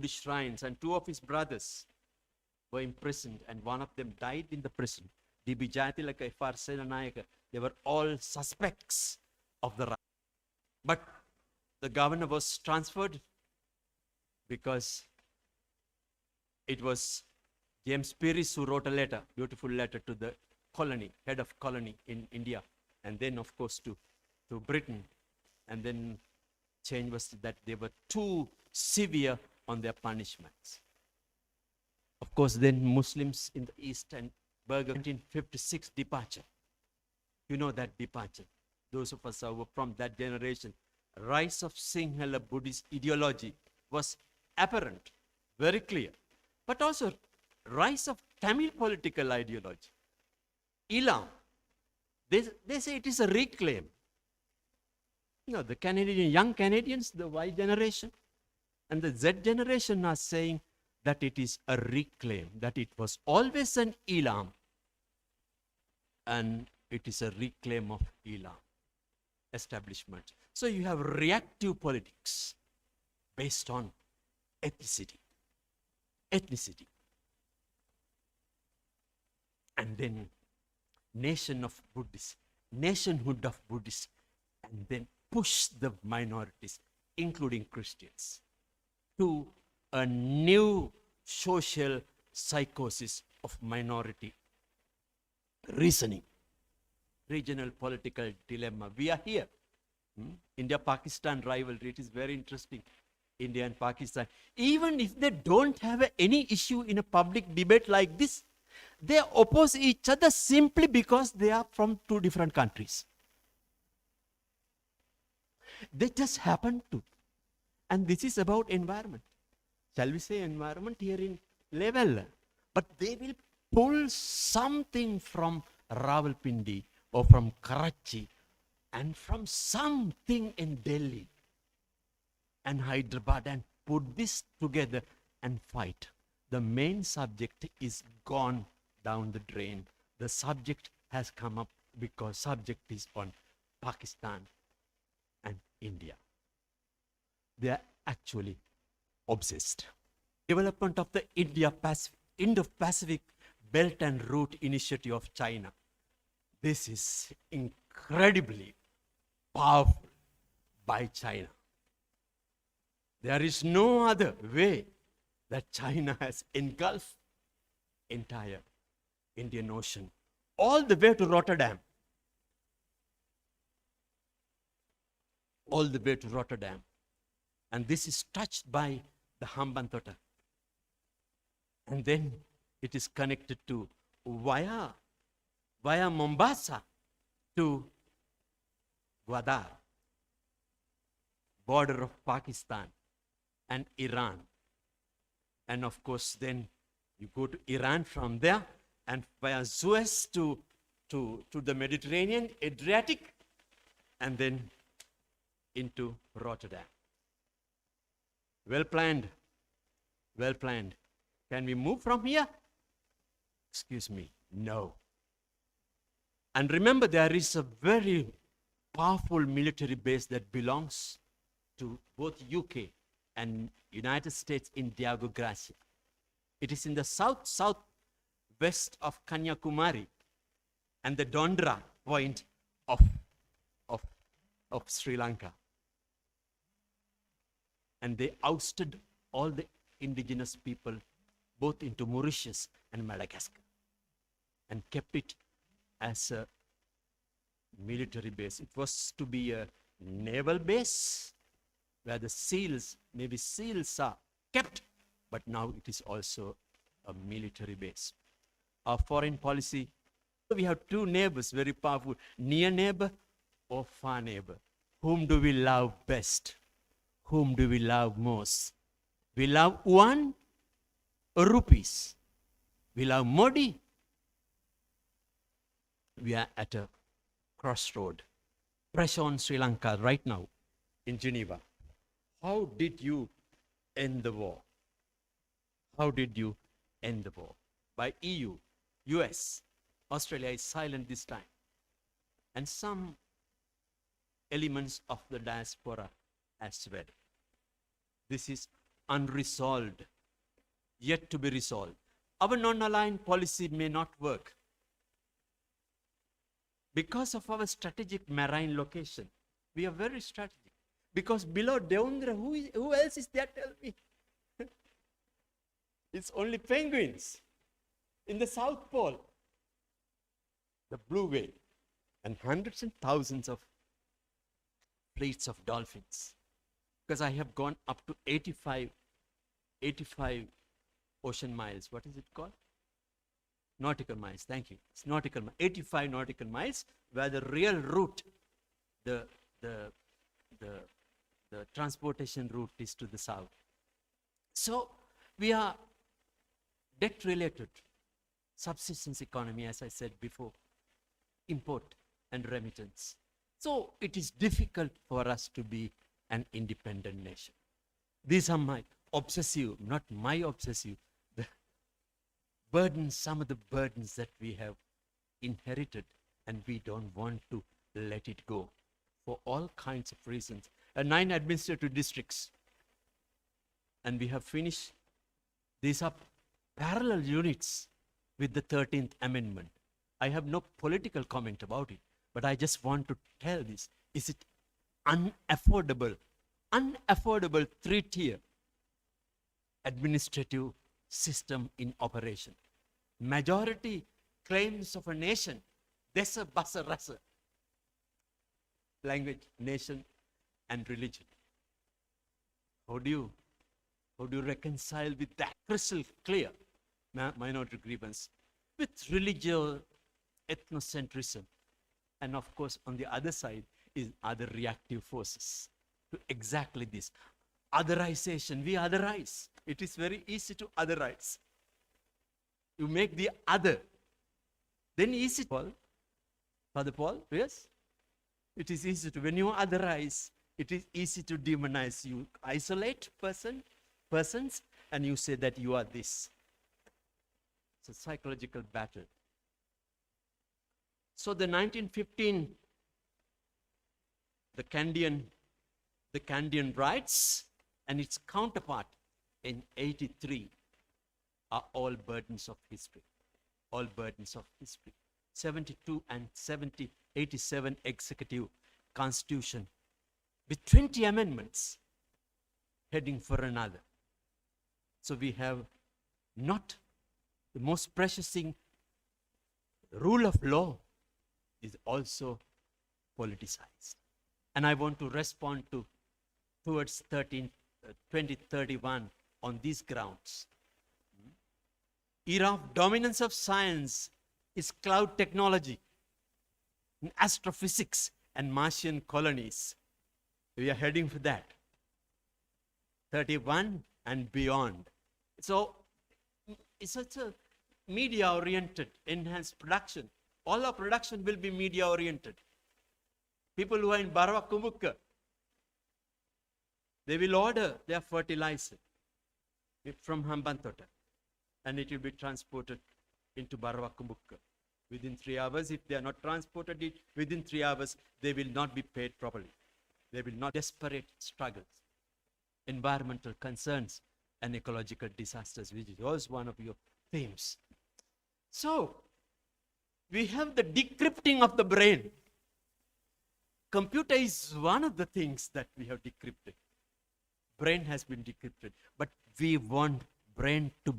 shrines, and two of his brothers were imprisoned, and one of them died in the prison. D.B. Jayatilaka, F.R. Senanayaka, they were all suspects of the riot. But the governor was transferred because it was James Pierce who wrote a letter, beautiful letter to the colony, head of colony in India, and then of course to Britain. And then change was that they were too severe on their punishments. Of course, then Muslims in the East and Burger 1956 departure. You know that departure. Those of us who were from that generation, rise of Sinhala Buddhist ideology was apparent, very clear. But also rise of Tamil political ideology. Elam. They say it is a reclaim. You know, the young Canadians, the Y generation and the Z generation are saying that it is a reclaim, that it was always an Elam and it is a reclaim of Elam establishment. So you have reactive politics based on ethnicity. And then nationhood of Buddhists, and then push the minorities, including Christians, to a new social psychosis of minority reasoning, regional political dilemma. We are here. India-Pakistan rivalry, it is very interesting. India and Pakistan. Even if they don't have any issue in a public debate like this, they oppose each other simply because they are from two different countries. They just happen to. And this is about environment. Shall we say environment here in level? But they will pull something from Rawalpindi or from Karachi and from something in Delhi and Hyderabad and put this together and fight. The main subject is gone down the drain. The subject has come up because subject is on Pakistan and India. They are actually obsessed. Development of the Indo-Pacific Belt and Route Initiative of China. This is incredibly powerful by China. There is no other way that China has engulfed entire Indian Ocean all the way to Rotterdam. All the way to Rotterdam. And this is touched by the Hambantota. And then it is connected to via Mombasa to Gwadar, border of Pakistan and Iran. And of course, then you go to Iran from there and via Suez to the Mediterranean, Adriatic, and then into Rotterdam. Well planned. Well planned. Can we move from here? Excuse me. No. And remember, there is a very powerful military base that belongs to both UK and United States in Diego Garcia. It is in the southwest of Kanyakumari and the Dondra point of Sri Lanka. And they ousted all the indigenous people both into Mauritius and Madagascar and kept it as a military base. It was to be a naval base where the seals are kept, but now it is also a military base. Our foreign policy, we have two neighbors, very powerful, near neighbor or far neighbor. Whom do we love best? Whom do we love most? We love one or rupees. We love Modi. We are at a crossroad. Pressure on Sri Lanka right now in Geneva. How did you end the war? How did you end the war? By EU, US, Australia is silent this time. And some elements of the diaspora as well. This is unresolved, yet to be resolved. Our non-aligned policy may not work because of our strategic marine location. We are very strategic. Because below Deundra, who else is there? Tell me. It's only penguins in the South Pole. The blue whale and hundreds and thousands of fleets of dolphins. Because I have gone up to 85 ocean miles. What is it called? Nautical miles. Thank you. It's nautical 85 nautical miles, where the real route, the transportation route is to the south. So we are debt related, subsistence economy, as I said before, import and remittance. So it is difficult for us to be an independent nation. These are my obsessive, not my obsessive, the burdens, some of the burdens that we have inherited, and we don't want to let it go for all kinds of reasons. 9 administrative districts, and we have finished. These are parallel units with the 13th Amendment. I have no political comment about it, but I just want to tell this. Is it unaffordable 3-tier administrative system in operation? Majority claims of a nation, desa basa rasa, language, nation, and religion. How do you reconcile with that? Crystal clear minority grievance with religious ethnocentrism, and of course on the other side is other reactive forces to exactly this otherization. We otherize. It is very easy to otherize. You make the other, then easy. Father Paul, yes, it is easy to, when you otherize, it is easy to demonize. You isolate persons and you say that you are this. It's a psychological battle. So the 1915 the Candian rights and its counterpart in 83 are all burdens of history. All burdens of history. 72 and 87 executive constitution with 20 amendments heading for another. So we have not the most precious thing, rule of law is also politicized. And I want to respond towards 2031 on these grounds. Era of dominance of science is cloud technology, astrophysics, and Martian colonies. We are heading for that. 31 and beyond. So it's a media-oriented, enhanced production. All our production will be media-oriented. People who are in Barawakumukka, they will order their fertilizer from Hambantota, and it will be transported into Barawakumukka. Within 3 hours, if they are not transported it, within 3 hours, they will not be paid properly. They will not. Desperate struggles, environmental concerns, and ecological disasters, which was one of your themes. So, we have the decrypting of the brain. Computer is one of the things that we have decrypted. Brain has been decrypted, but we want brain to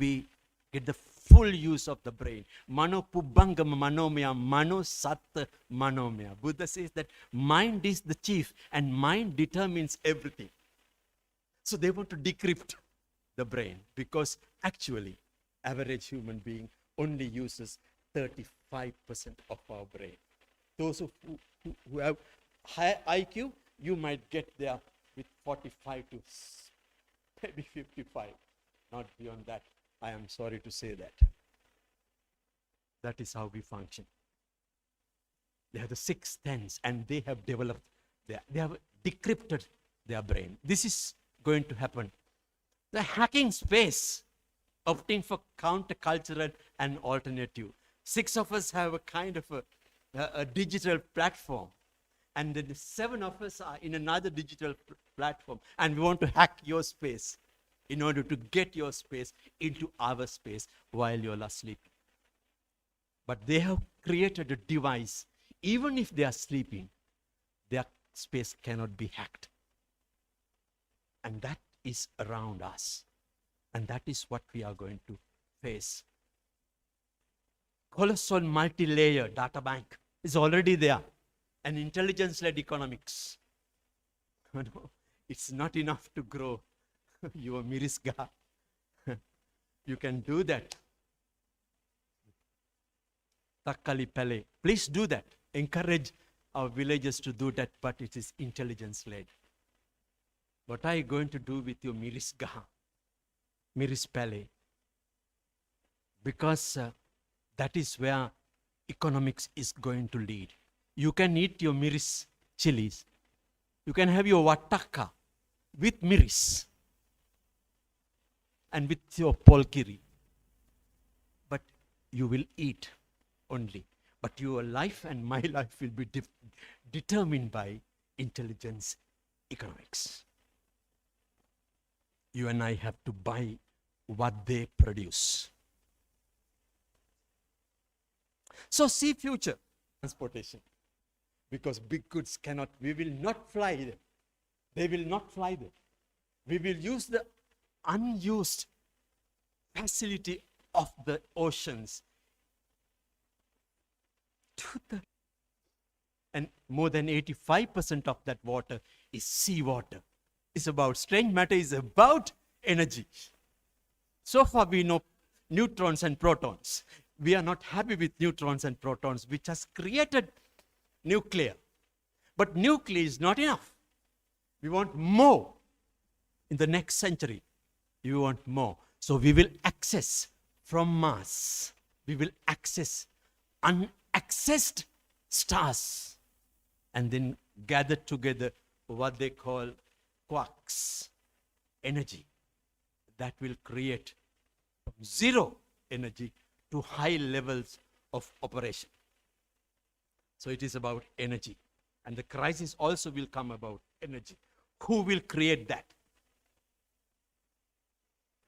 get the full use of the brain. Mano pubbangama manomaya, mano satta manomaya. Buddha says that mind is the chief and mind determines everything. So they want to decrypt the brain because actually average human being only uses 35% of our brain. Those who have high IQ, you might get there with 45 to maybe 55. Not beyond that. I am sorry to say that. That is how we function. They have the sixth sense and they have developed, they have decrypted their brain. This is going to happen. The hacking space, opting for countercultural and alternative. 6 of us have a kind of a digital platform. And then the 7 of us are in another digital platform. And we want to hack your space in order to get your space into our space while you're asleep. But they have created a device. Even if they are sleeping, their space cannot be hacked. And that is around us. And that is what we are going to face. Colossal multi-layer data bank is already there. And intelligence-led economics. It's not enough to grow your mirisga. You can do that. Takkali Pele. Please do that. Encourage our villagers to do that, but it is intelligence-led. What are you going to do with your mirisga? Miris Pele? Because that is where economics is going to lead. You can eat your miris chilies. You can have your wataka with miris and with your polkiri. But you will eat only. But your life and my life will be determined by intelligence economics. You and I have to buy what they produce. So see future transportation. Because big goods cannot, we will not fly them. They will not fly them. We will use the unused facility of the oceans. And more than 85% of that water is seawater. It's about, strange matter is about energy. So far we know neutrons and protons. We are not happy with neutrons and protons, which has created nuclear. But nuclear is not enough. We want more in the next century. We want more. So we will access from Mars. We will access unaccessed stars and then gather together what they call quarks, energy that will create zero energy to high levels of operation. So it is about energy. And the crisis also will come about energy. Who will create that?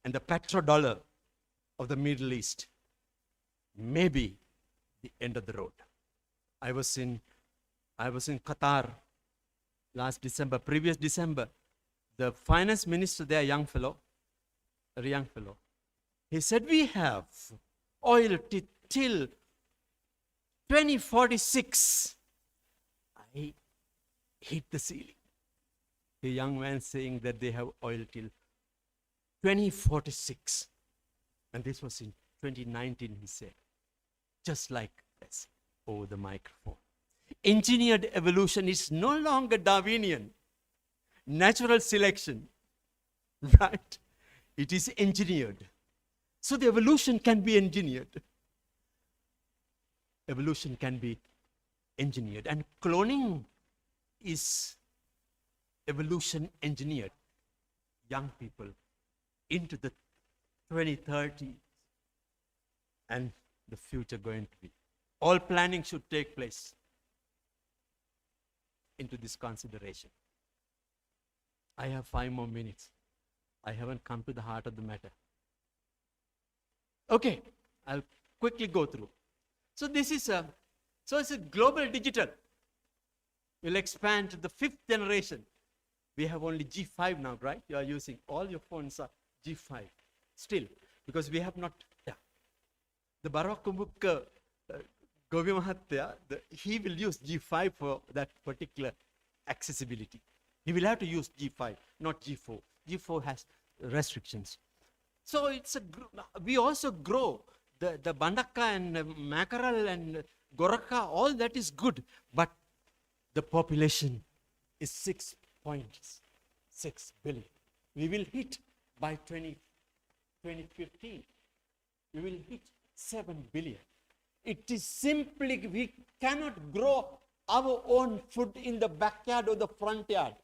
And the petrodollar of the Middle East may be the end of the road. I was in Qatar last December, previous December. The finance minister there, a young fellow, he said, we have oil till 2046. I hit the ceiling. The young man saying that they have oil till 2046. And this was in 2019, he said. Just like this, over the microphone. Engineered evolution is no longer Darwinian. Natural selection, right? It is engineered. So the evolution can be engineered. Evolution can be engineered. And cloning is evolution engineered. Young people into the 2030s and the future going to be. All planning should take place into this consideration. I have 5 more minutes. I haven't come to the heart of the matter. Okay, I'll quickly go through. So this is it's a global digital. We'll expand to the 5th generation. We have only G5 now, right? You are using, all your phones are G5 still, because we have not, the Barack Obama Govi Mahathya, he will use G5 for that particular accessibility. He will have to use G5, not G4. G4 has restrictions. So we also grow. The Bandaka and Mackerel and Goraka, all that is good. But the population is 6.6 billion. We will hit by 2015. We will hit 7 billion. It is simply, we cannot grow our own food in the backyard or the front yard.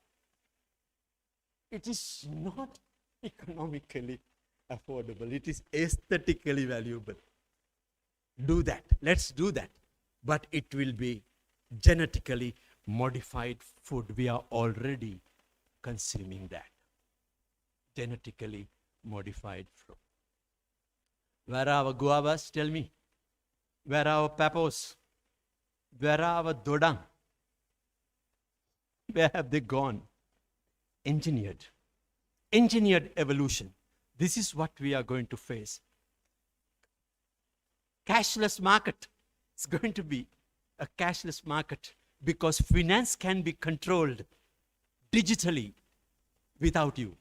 It is not economically affordable. It is aesthetically valuable. Do that. Let's do that. But it will be genetically modified food. We are already consuming that. Genetically modified fruit. Where are our guavas? Tell me. Where are our papos? Where are our dodang? Where have they gone? Engineered. Engineered evolution. This is what we are going to face. Cashless market. It's going to be a cashless market because finance can be controlled digitally without you.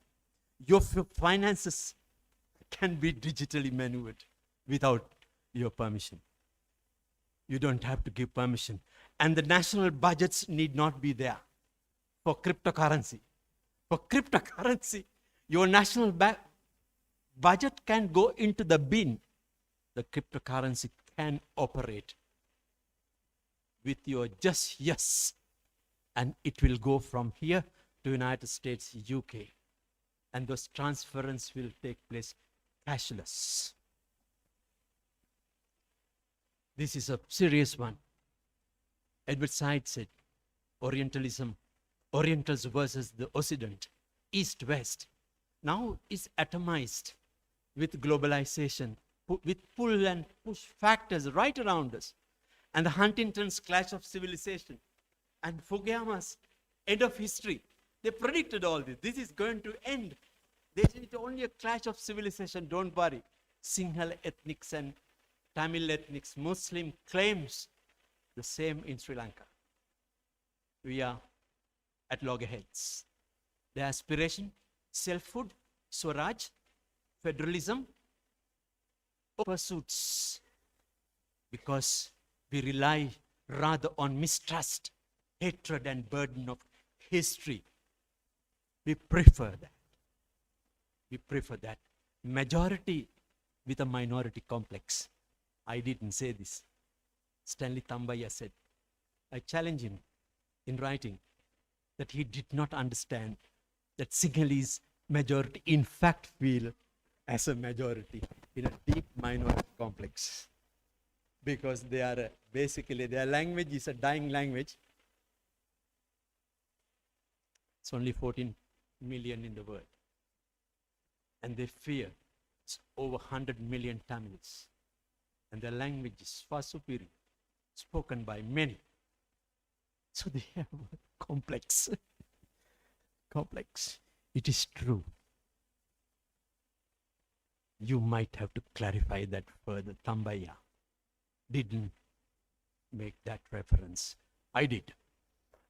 Your finances can be digitally maneuvered without your permission. You don't have to give permission. And the national budgets need not be there for cryptocurrency. For cryptocurrency, your national budget can go into the bin. The cryptocurrency can operate with your just yes. And it will go from here to United States, UK. And those transference will take place cashless. This is a serious one. Edward Said said, Orientalism, Orientals versus the Occident, East-West, now is atomized with globalization, with pull and push factors right around us. And the Huntington's clash of civilization and Fukuyama's end of history, they predicted all this. This is going to end. They said it's only a clash of civilization, don't worry. Sinhala ethnics and Tamil ethnics, Muslim claims the same in Sri Lanka. We are at loggerheads. Their aspiration, selfhood, Swaraj, federalism, pursuits, because we rely rather on mistrust, hatred, and burden of history. We prefer that. We prefer that. Majority with a minority complex. I didn't say this. Stanley Tambaya said, I challenge him in writing that he did not understand that Sinhalese majority in fact feel as a majority in a deep minority complex. Because they are basically, their language is a dying language. It's only 14 million in the world. And they fear it's over 100 million Tamils. And their language is far superior, spoken by many. So they have a complex. Complex. It is true. You might have to clarify that further. Tambaya didn't make that reference. I did.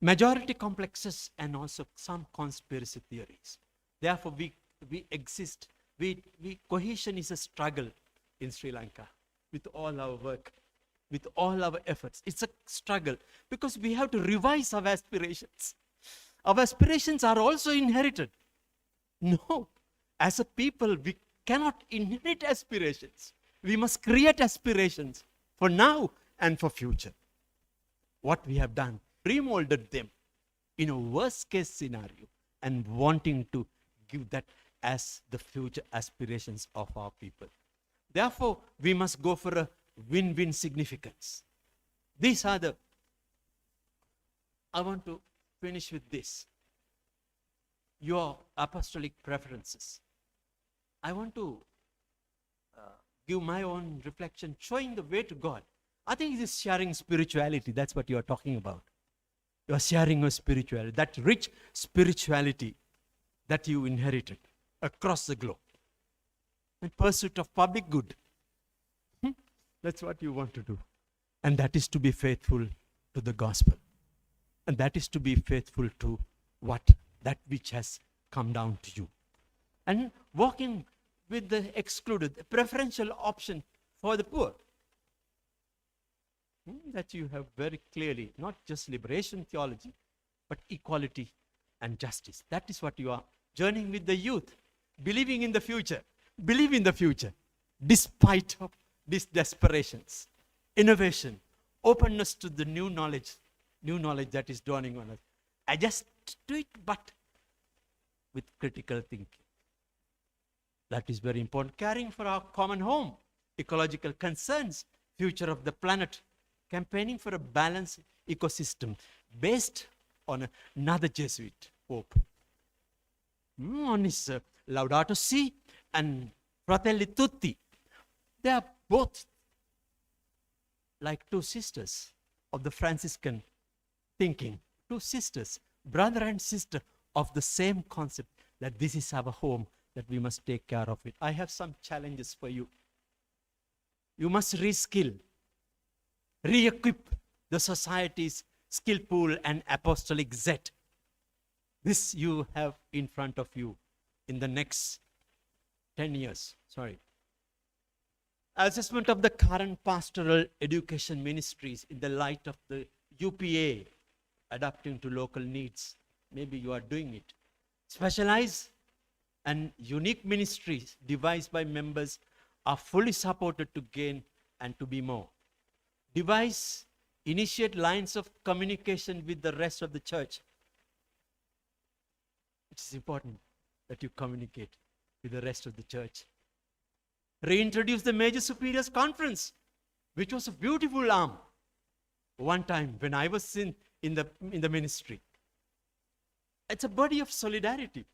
Majority complexes and also some conspiracy theories. Therefore, we exist. Cohesion is a struggle in Sri Lanka with all our work, with all our efforts. It's a struggle because we have to revise our aspirations. Our aspirations are also inherited. No, as a people, we cannot inherit aspirations. We must create aspirations for now and for future. What we have done, remolded them in a worst case scenario and wanting to give that as the future aspirations of our people. Therefore, we must go for a win-win significance. These are the, I want to finish with this. Your apostolic preferences. I want to give my own reflection, showing the way to God. I think it is sharing spirituality. That's what you are talking about. You are sharing your spirituality, that rich spirituality that you inherited across the globe. In pursuit of public good. That's what you want to do. And that is to be faithful to the gospel. And that is to be faithful to that which has come down to you. And walking with the excluded, the preferential option for the poor. That you have very clearly, not just liberation theology, but equality and justice. That is what you are journeying with the youth, believing in the future. Believe in the future, despite of these desperations, innovation, openness to the new knowledge that is dawning on us. Adjust to it, but with critical thinking. That is very important. Caring for our common home, ecological concerns, future of the planet, campaigning for a balanced ecosystem based on another Jesuit pope. On his Laudato Si and Fratelli Tutti. They are both like two sisters of the Franciscan thinking. Two sisters, brother and sister of the same concept that this is our home, that we must take care of it. I have some challenges for you. You must reskill, re-equip the society's skill pool and apostolic zest. This you have in front of you in the next 10 years. Assessment of the current pastoral education ministries in the light of the UPA, adapting to local needs. Maybe you are doing it. Specialized and unique ministries devised by members are fully supported to gain and to be more. Initiate lines of communication with the rest of the church. It is important that you communicate with the rest of the church. Reintroduce the Major Superiors Conference, which was a beautiful arm. One time when I was in the ministry. It's a body of solidarity.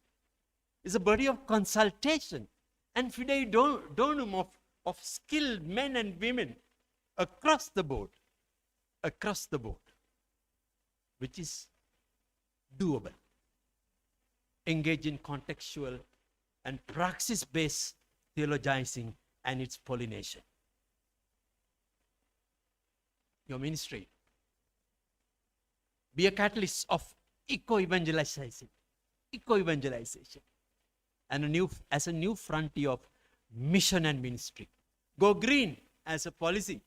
It's a body of consultation and fidei donum of skilled men and women across the board, which is doable. Engage in contextual and praxis-based theologizing and its pollination. Your ministry. Be a catalyst of eco-evangelization, and as a new frontier of mission and ministry. Go green as a policy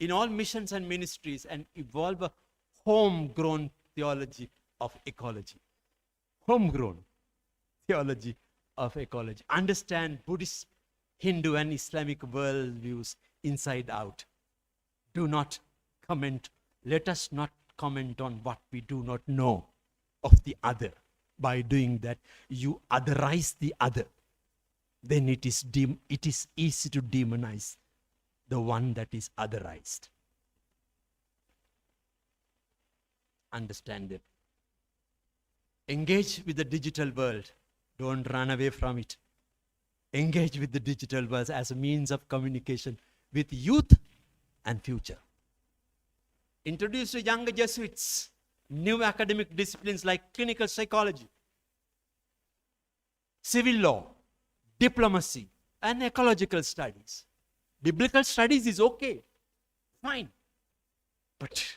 in all missions and ministries and evolve a homegrown theology of ecology. Homegrown theology of ecology. Understand Buddhist, Hindu, and Islamic worldviews inside out. Do not comment. Let us not comment on what we do not know of the other. By doing that, you otherize the other. Then it is easy to demonize the one that is otherized. Understand it. Engage with the digital world. Don't run away from it. Engage with the digital world as a means of communication with youth and future. Introduce to younger Jesuits new academic disciplines like clinical psychology, civil law, diplomacy, and ecological studies. Biblical studies is okay, fine, but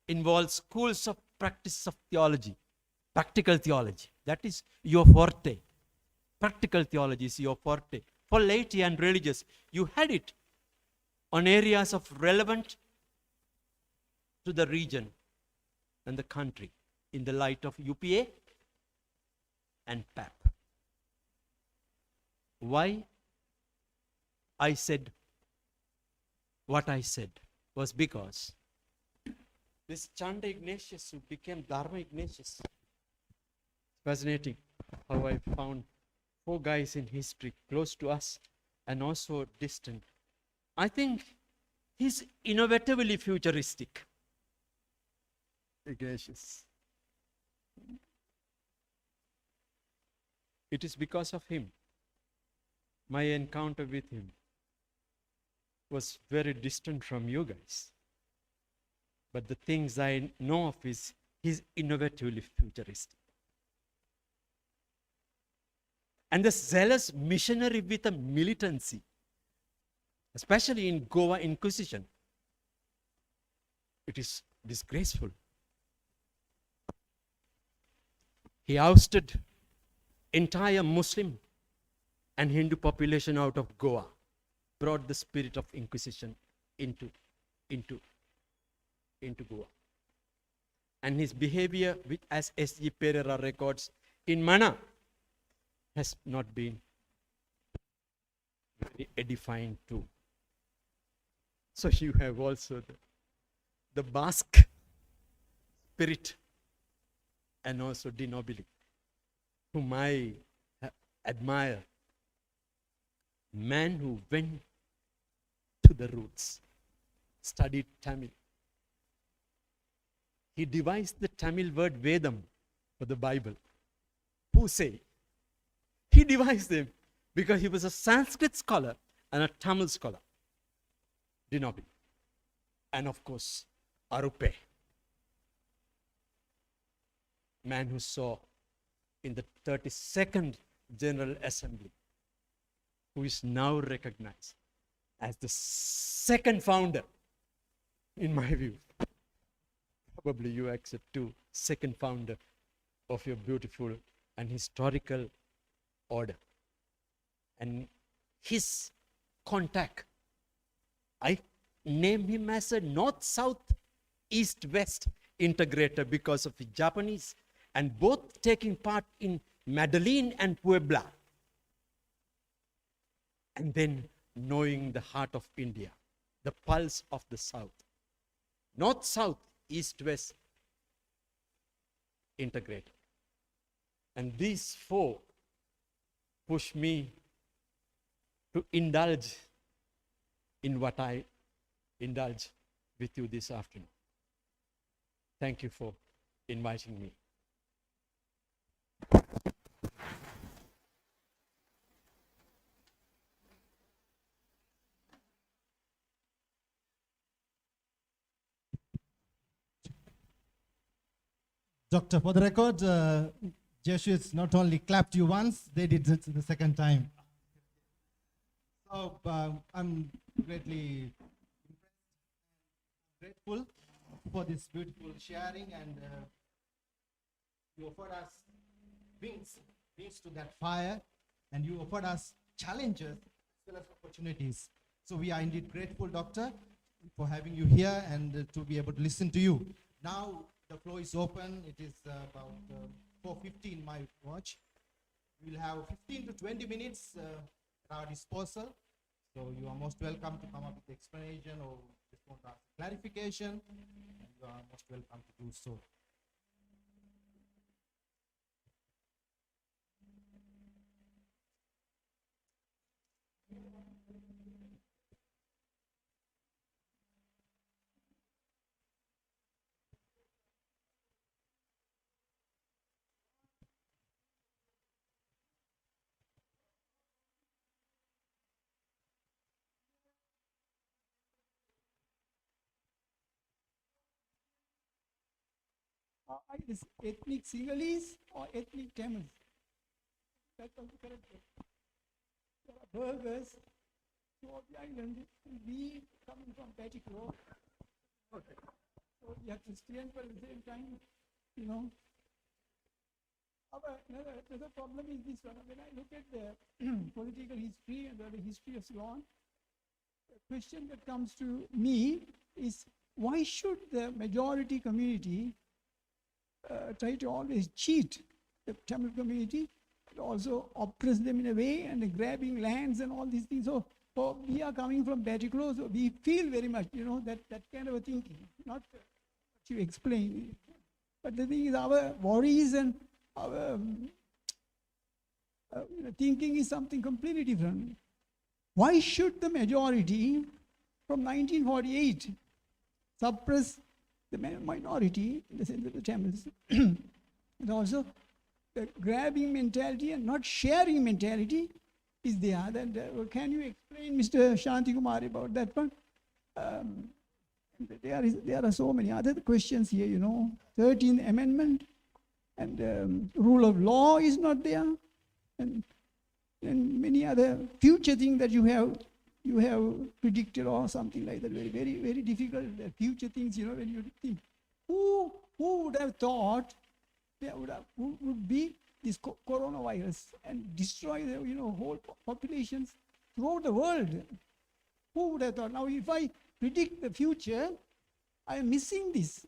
involves schools of practice of theology, practical theology. That is your forte. Practical theology is your forte. For laity and religious, you had it on areas of relevant to the region and the country in the light of UPA and PAP. Why I said what I said was because this Chanda Ignatius who became Dharma Ignatius, fascinating how I found 4 guys in history close to us and also distant. I think he's innovatively futuristic. Ignatius. It is because of him. My encounter with him was very distant from you guys. But the things I know of is he's innovatively futuristic. And the zealous missionary with a militancy, especially in Goa Inquisition, it is disgraceful. He ousted entire Muslim and Hindu population out of Goa, brought the spirit of Inquisition into Goa. And his behavior, which as S.G. Pereira records in Mana, has not been very edifying too. So you have also the Basque spirit and also De Nobili, whom I admire. Man who went to the roots, studied Tamil. He devised the Tamil word Vedam for the Bible. Who say? He devised them because he was a Sanskrit scholar and a Tamil scholar. De Nobili. And of course, Arupe. Man who saw in the 32nd General Assembly, who is now recognized as the second founder, in my view. Probably you accept too, second founder of your beautiful and historical order. And his contact, I name him as a north, south, east, west integrator because of the Japanese, and both taking part in Medellin and Puebla. And then knowing the heart of India, the pulse of the south. North, south, east, west integrator. And these 4 push me to indulge in what I indulge with you this afternoon. Thank you for inviting me. Doctor, for the record, Jesuits not only clapped you once, they did it the second time. So I'm greatly grateful for this beautiful sharing, and you offered us wings to that fire, and you offered us challenges as well as opportunities. So we are indeed grateful, Doctor, for having you here and to be able to listen to you. Now the floor is open. It is about 4:15 my watch. We'll have 15 to 20 minutes at our disposal. So you are most welcome to come up with explanation or just want to ask clarification. And you are most welcome to do so. either ethnic Sinhalese or ethnic Tamils. That was the correct word. There are burghers throughout the island. We coming from Pettigrew. Okay. So we are Christians, but at the same time, you know. Another problem is this one. When I look at the political history and the history of Ceylon, the question that comes to me is, why should the majority community try to always cheat the Tamil community and also oppress them in a way and grabbing lands and all these things? So we are coming from Batticlo, so we feel very much, that kind of a thinking. Not to explain, but the thing is, our worries and our thinking is something completely different. Why should the majority from 1948 suppress the minority in the sense of the Tamils? And also, the grabbing mentality and not sharing mentality is there. Then, can you explain, Mr. Shanthikumar, about that one? There are so many other questions here, 13th Amendment, and rule of law is not there, and many other future things that you have predicted or something like that. Very, very, very difficult future things, when you think. Who would have thought there would be this coronavirus and destroy the whole populations throughout the world? Who would have thought? Now, if I predict the future, I am missing this.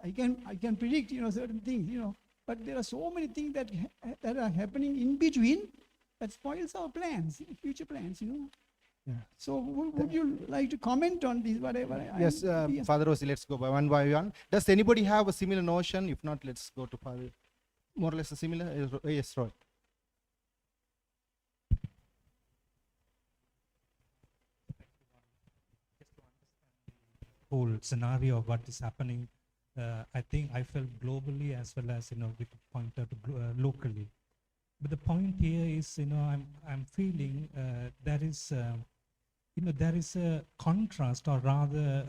I can predict certain things, but there are so many things that are happening in between that spoils our plans, future plans, Yeah. So would you like to comment on this, whatever? Yes, Father Rosie, let's go by one. Does anybody have a similar notion? If not, let's go to Father. More or less a similar? Yes, Roy. Whole scenario of what is happening, I think I felt globally as well as we could point out locally. But the point here is, I'm feeling there is a contrast, or rather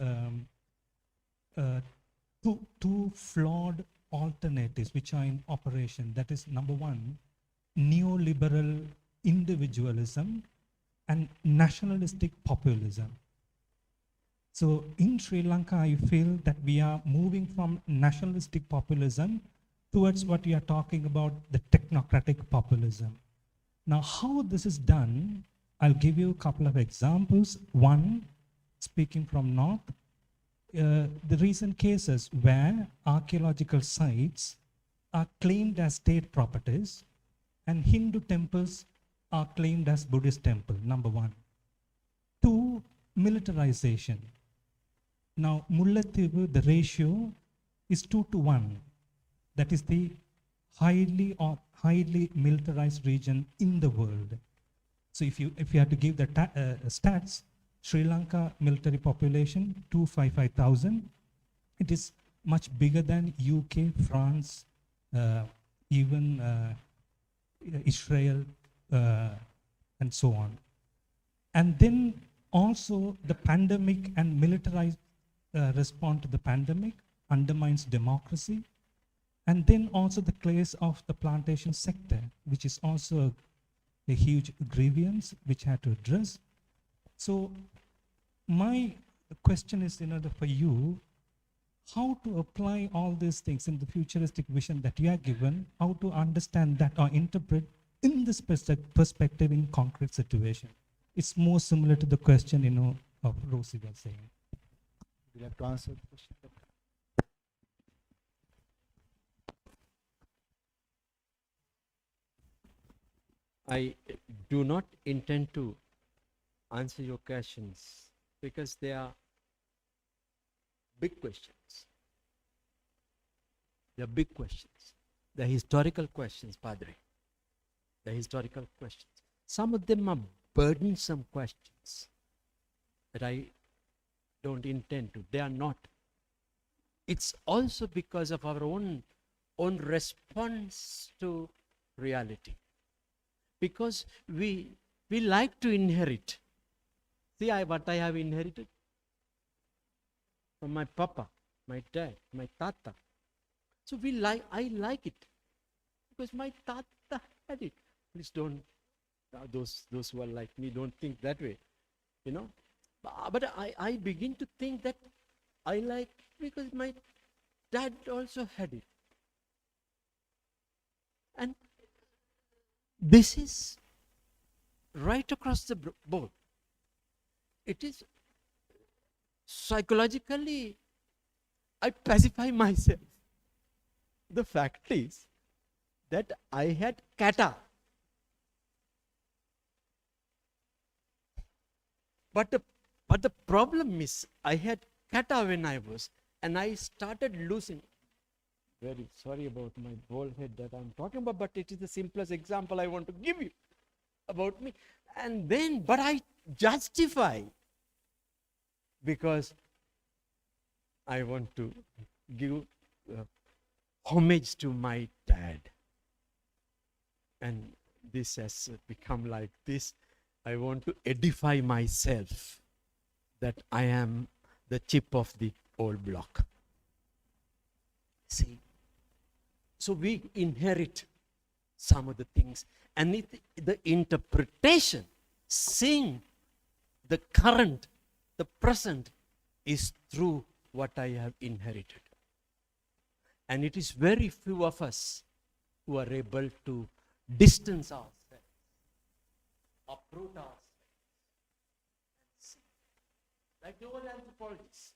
two flawed alternatives which are in operation. That is, number one, neoliberal individualism and nationalistic populism. So in Sri Lanka, I feel that we are moving from nationalistic populism towards what we are talking about, the technocratic populism. Now, how this is done, I'll give you a couple of examples. One, speaking from North, the recent cases where archaeological sites are claimed as state properties and Hindu temples are claimed as Buddhist temple, number one. Two, militarization. Now, Mullaitivu, the ratio is 2:1. That is the highly militarized region in the world. So if you had to give the stats, Sri Lanka military population 255,000. It is much bigger than UK, France, even Israel, and so on. And then also the pandemic and militarized response to the pandemic undermines democracy. And then also the case of the plantation sector, which is also a huge grievance which had to address. So my question is, for you, how to apply all these things in the futuristic vision that you are given, how to understand that or interpret in this perspective in concrete situation. It's more similar to the question, of Rosie was saying. We'll have to answer the question. I do not intend to answer your questions because they are big questions. They are big questions. They are historical questions, Padre. They are historical questions. Some of them are burdensome questions that I don't intend to. They are not. It's also because of our own response to reality. Because we like to inherit. See what I have inherited from my papa, my dad, my tata. So I like it because my tata had it. Please don't, those who are like me don't think that way, you know. But I begin to think that I like because my dad also had it. And this is right across the board. It is psychologically, I pacify myself. The fact is that I had kata. But the problem is I had kata when I was, and I started losing. Very sorry about my bald head that I'm talking about, but it is the simplest example I want to give you about me. And then, but I justify because I want to give homage to my dad. And this has become like this. I want to edify myself that I am the chip of the old block. See? So we inherit some of the things. And the interpretation, seeing the current, the present, is through what I have inherited. And it is very few of us who are able to distance ourselves, uproot ourselves, and see. Like the old anthropologists.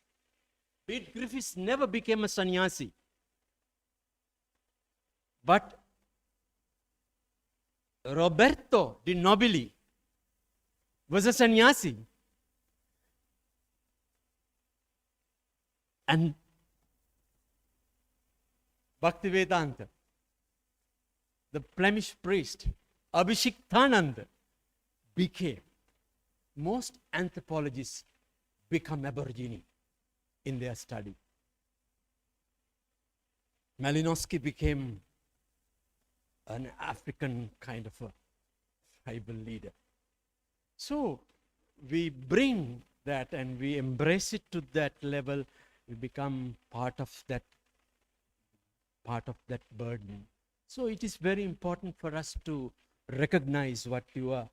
Bede Griffiths never became a sannyasi. But Roberto Di Nobili was a sannyasi. And Bhaktivedanta, the Flemish priest, Abhishektananda, became. Most anthropologists become Aborigine in their study. Malinowski became an African kind of a tribal leader. So we bring that and we embrace it to that level. We become part of that burden. So it is very important for us to recognize what you are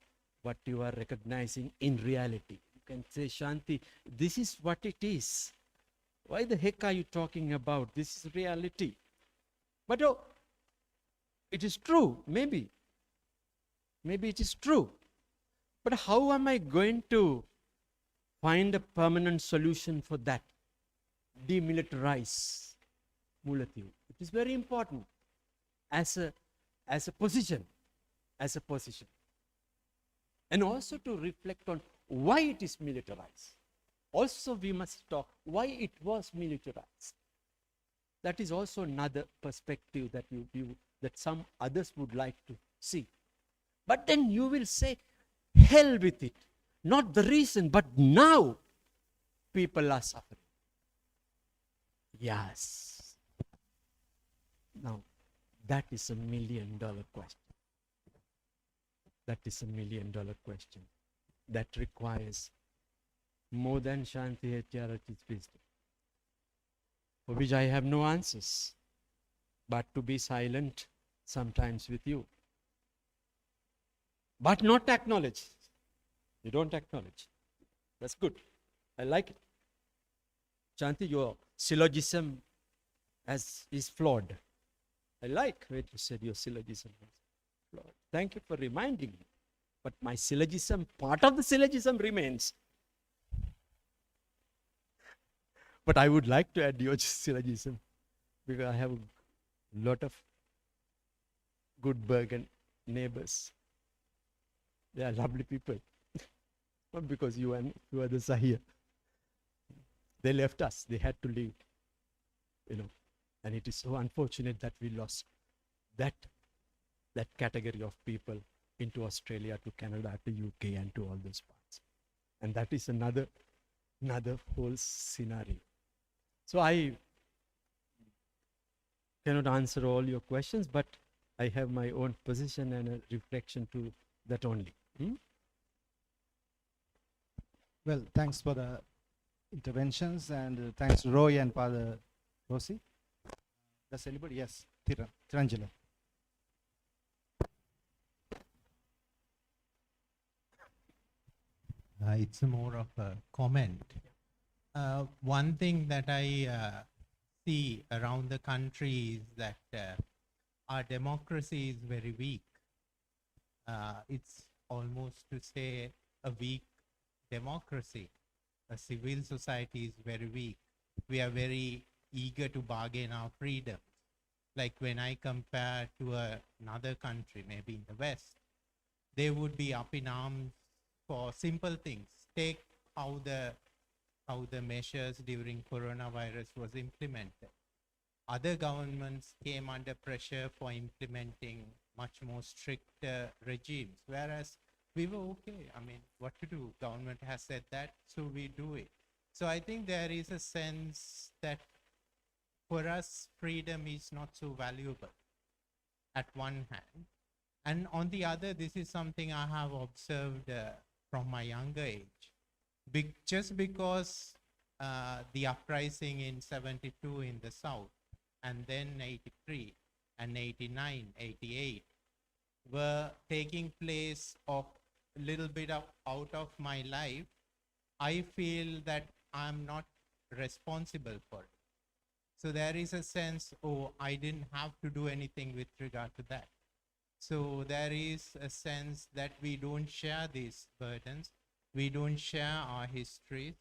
recognizing in reality. You can say, Shanti, this is what it is. Why the heck are you talking about? This is reality. But it is true, maybe. Maybe it is true. But how am I going to find a permanent solution for that? Demilitarize Mulathivu. It is very important as a position. And also to reflect on why it is militarized. Also we must talk why it was militarized. That is also another perspective that that some others would like to see. But then you will say, hell with it. Not the reason, but now people are suffering. Yes. Now, that is $1 million question. That is $1 million question. That requires more than Shanti Hettiarachchi's wisdom, for which I have no answers, but to be silent sometimes with you. But not acknowledge. You don't acknowledge. That's good. I like it. Shanti, your syllogism is flawed. I like what you said your syllogism is flawed. Thank you for reminding me. But my syllogism, part of the syllogism remains. But I would like to add your syllogism because I have a lot of good Bergen neighbors. They are lovely people. Not because you and two others are here. They left us. They had to leave. And it is so unfortunate that we lost that category of people into Australia, to Canada, to UK, and to all those parts. And that is another whole scenario. So I cannot answer all your questions, but I have my own position and a reflection to that only. Well, thanks for the interventions, and thanks to Roy and Father Rossi. Does anybody? Yes, Tirangela. It's more of a comment. One thing that I see around the country is that our democracy is very weak. It's almost to say a weak democracy. A civil society is very weak. We are very eager to bargain our freedom. Like when I compare to another country, maybe in the West, they would be up in arms for simple things. Take how the measures during coronavirus was implemented. Other governments came under pressure for implementing much more strict regimes, whereas we were okay. I mean, what to do? Government has said that, so we do it. So I think there is a sense that for us, freedom is not so valuable at one hand. And on the other, this is something I have observed from my younger age. Just because the uprising in 72 in the South, and then 83 and 89, 88 were taking place of a little bit out of my life, I feel that I'm not responsible for it. So there is a sense, oh, I didn't have to do anything with regard to that. So there is a sense that we don't share these burdens, we don't share our histories,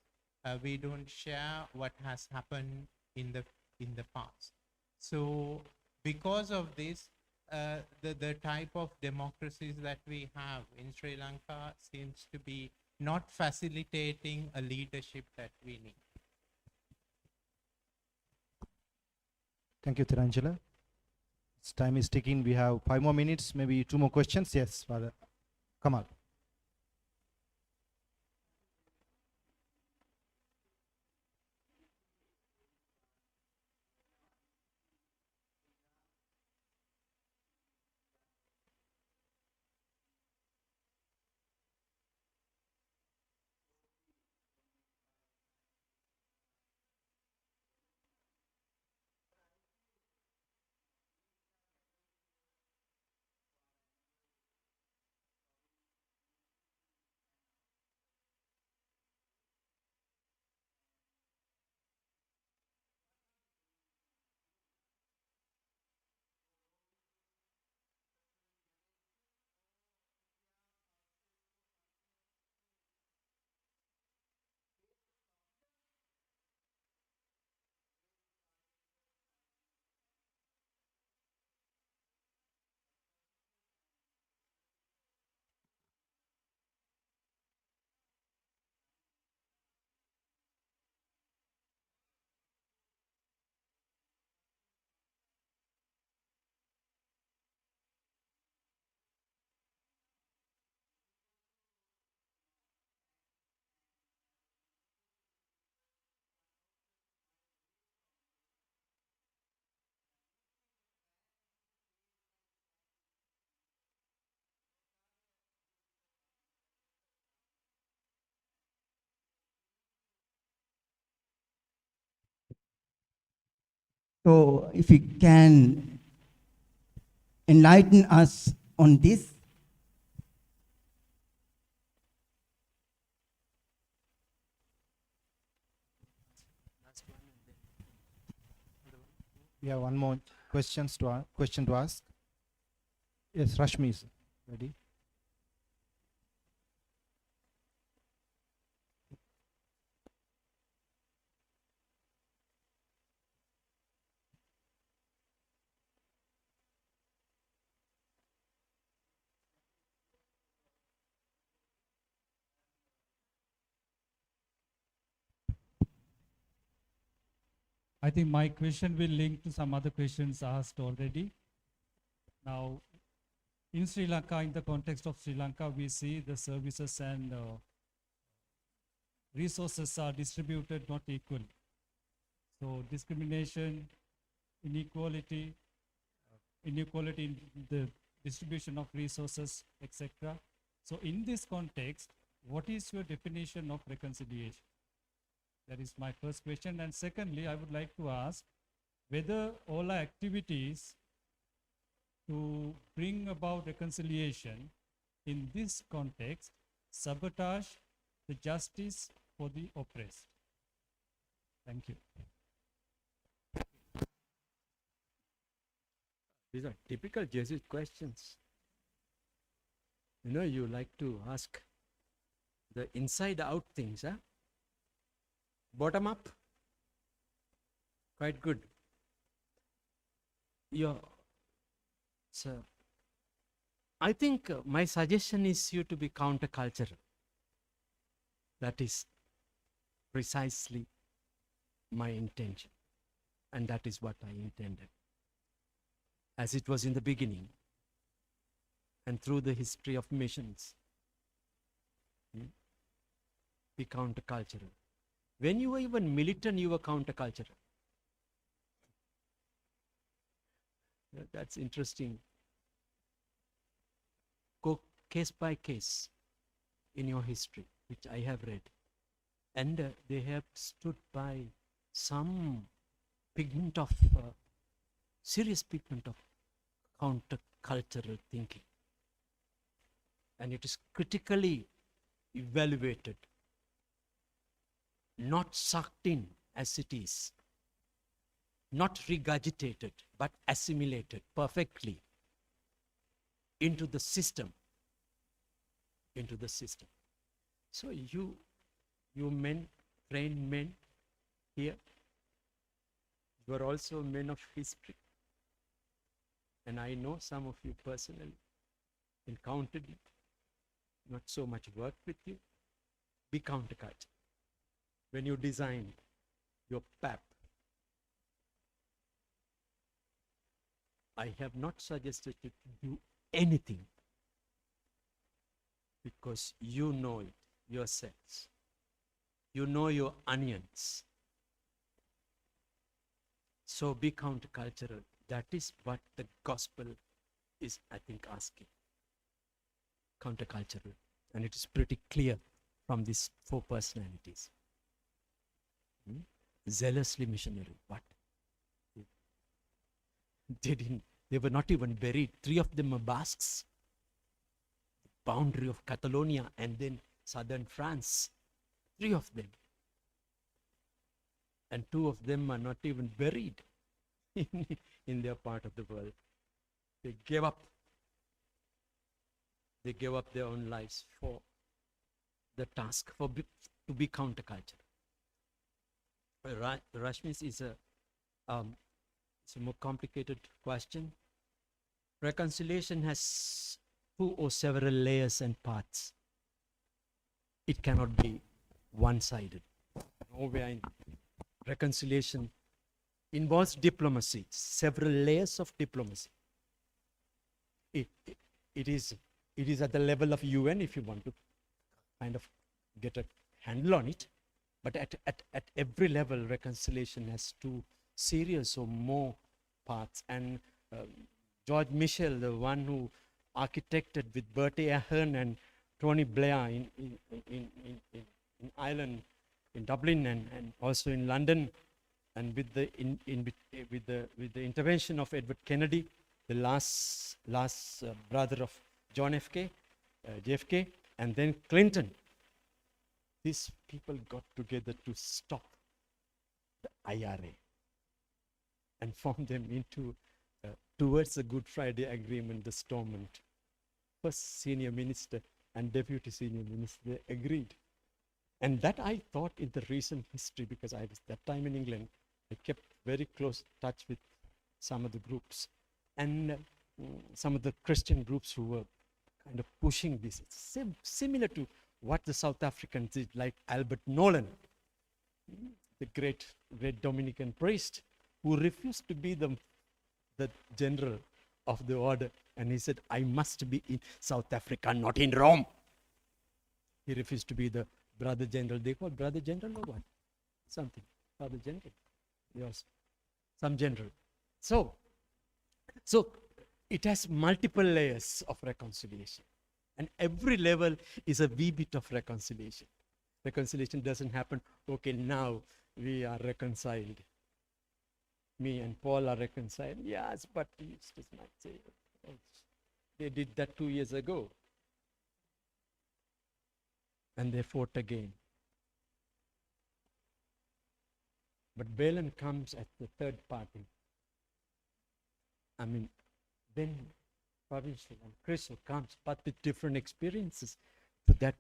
we don't share what has happened in the past. So because of this, the type of democracies that we have in Sri Lanka seems to be not facilitating a leadership that we need. Thank you, Tirangela. Time is ticking. We have 5 more minutes, maybe 2 more questions. Yes, Father Kamal. So if you can enlighten us on this. We have one more question to ask. Yes, Rashmi is ready. I think my question will link to some other questions asked already. Now, in Sri Lanka, in the context of Sri Lanka, we see the services and resources are distributed not equally. So discrimination, inequality in the distribution of resources, etc. So in this context, what is your definition of reconciliation? That is my first question. And secondly, I would like to ask, whether all our activities to bring about reconciliation in this context sabotage the justice for the oppressed. Thank you. These are typical Jesuit questions. You know, you like to ask the inside out things, huh? Bottom up, quite good. So, I think my suggestion is you to be countercultural. That is precisely my intention, and that is what I intended. As it was in the beginning, and through the history of missions, be countercultural. When you were even militant, you were countercultural. That's interesting. Go case by case in your history, which I have read. And they have stood by some pigment of, serious pigment of countercultural thinking. And it is critically evaluated, not sucked in as it is, not regurgitated, but assimilated perfectly into the system. Into the system. So you men, trained men here, you are also men of history. And I know some of you personally, encountered it, not so much work with you. Be countercultural. When you design your PAP, I have not suggested you to do anything because you know it yourselves. You know your onions. So be countercultural. That is what the gospel is, I think, asking. Countercultural. And it is pretty clear from these four personalities. Zealously missionary. What? They were not even buried. 3 of them are Basques. The boundary of Catalonia and then southern France. 3 of them. And 2 of them are not even buried in their part of the world. They gave up. They gave up their own lives for the task to be countercultural. Rashmi's is it's a more complicated question. Reconciliation has 2 or several layers and parts. It cannot be one-sided. Nowhere in reconciliation involves diplomacy, several layers of diplomacy. It is at the level of UN if you want to kind of get a handle on it. But at every level, reconciliation has 2 serious or more parts. And George Michel, the one who architected with Bertie Ahern and Tony Blair in Ireland, in Dublin, and also in London, and with the intervention of Edward Kennedy, the last brother of John JFK, and then Clinton. These people got together to stop the IRA and form them into, towards the Good Friday Agreement, the Stormont. First senior minister and deputy senior minister agreed. And that I thought in the recent history, because I was that time in England, I kept very close touch with some of the groups and some of the Christian groups who were kind of pushing this. It's similar to what the South Africans did, like Albert Nolan, the great Dominican priest, who refused to be the general of the order. And he said, I must be in South Africa, not in Rome. He refused to be the brother general. They call brother general or what? Something. Father general. Yes. Some general. So it has multiple layers of reconciliation. And every level is a wee bit of reconciliation. Reconciliation doesn't happen, okay, now we are reconciled. me and Paul are reconciled. Yes, but Eustace might say, "Oh, they did that 2 years ago." And they fought again. But Balaam comes at the third party. I mean, then Provincial and Crystal comes, but with different experiences to that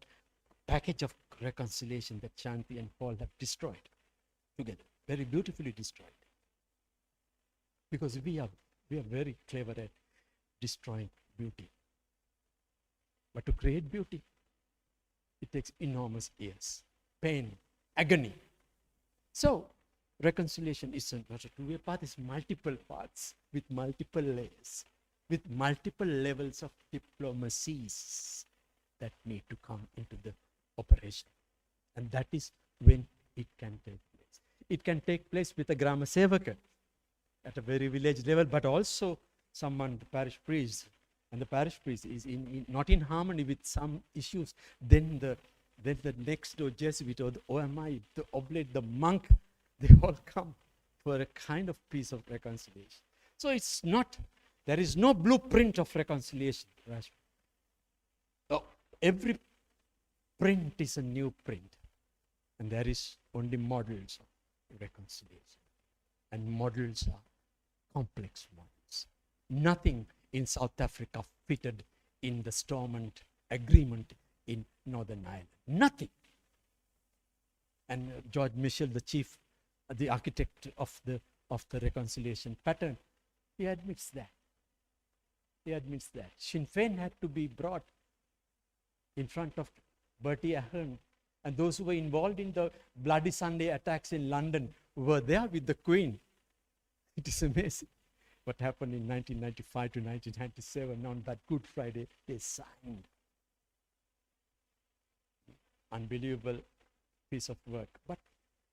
package of reconciliation that Shanti and Paul have destroyed together. Very beautifully destroyed. Because we are very clever at destroying beauty. But to create beauty, it takes enormous years, pain, agony. So, reconciliation isn't not a two-way path, it's multiple paths with multiple layers, with multiple levels of diplomacies that need to come into the operation. And that is when it can take place. It can take place with a Grama Sevaka at a very village level, but also someone, the parish priest, and the parish priest is not in harmony with some issues, then the next door Jesuit or the OMI, the oblate, the monk, they all come for a kind of piece of reconciliation. So it's not, there is no blueprint of reconciliation, Rashmi. Oh, every print is a new print, and there is only models of reconciliation, and models are complex models. Nothing in South Africa fitted in the Stormont Agreement in Northern Ireland. Nothing. And George Michel, the chief, the architect of the reconciliation pattern, he admits that. He admits that. Sinn Féin had to be brought in front of Bertie Ahern, and those who were involved in the Bloody Sunday attacks in London were there with the Queen. It is amazing what happened in 1995 to 1997 on that Good Friday. They signed. Unbelievable piece of work, but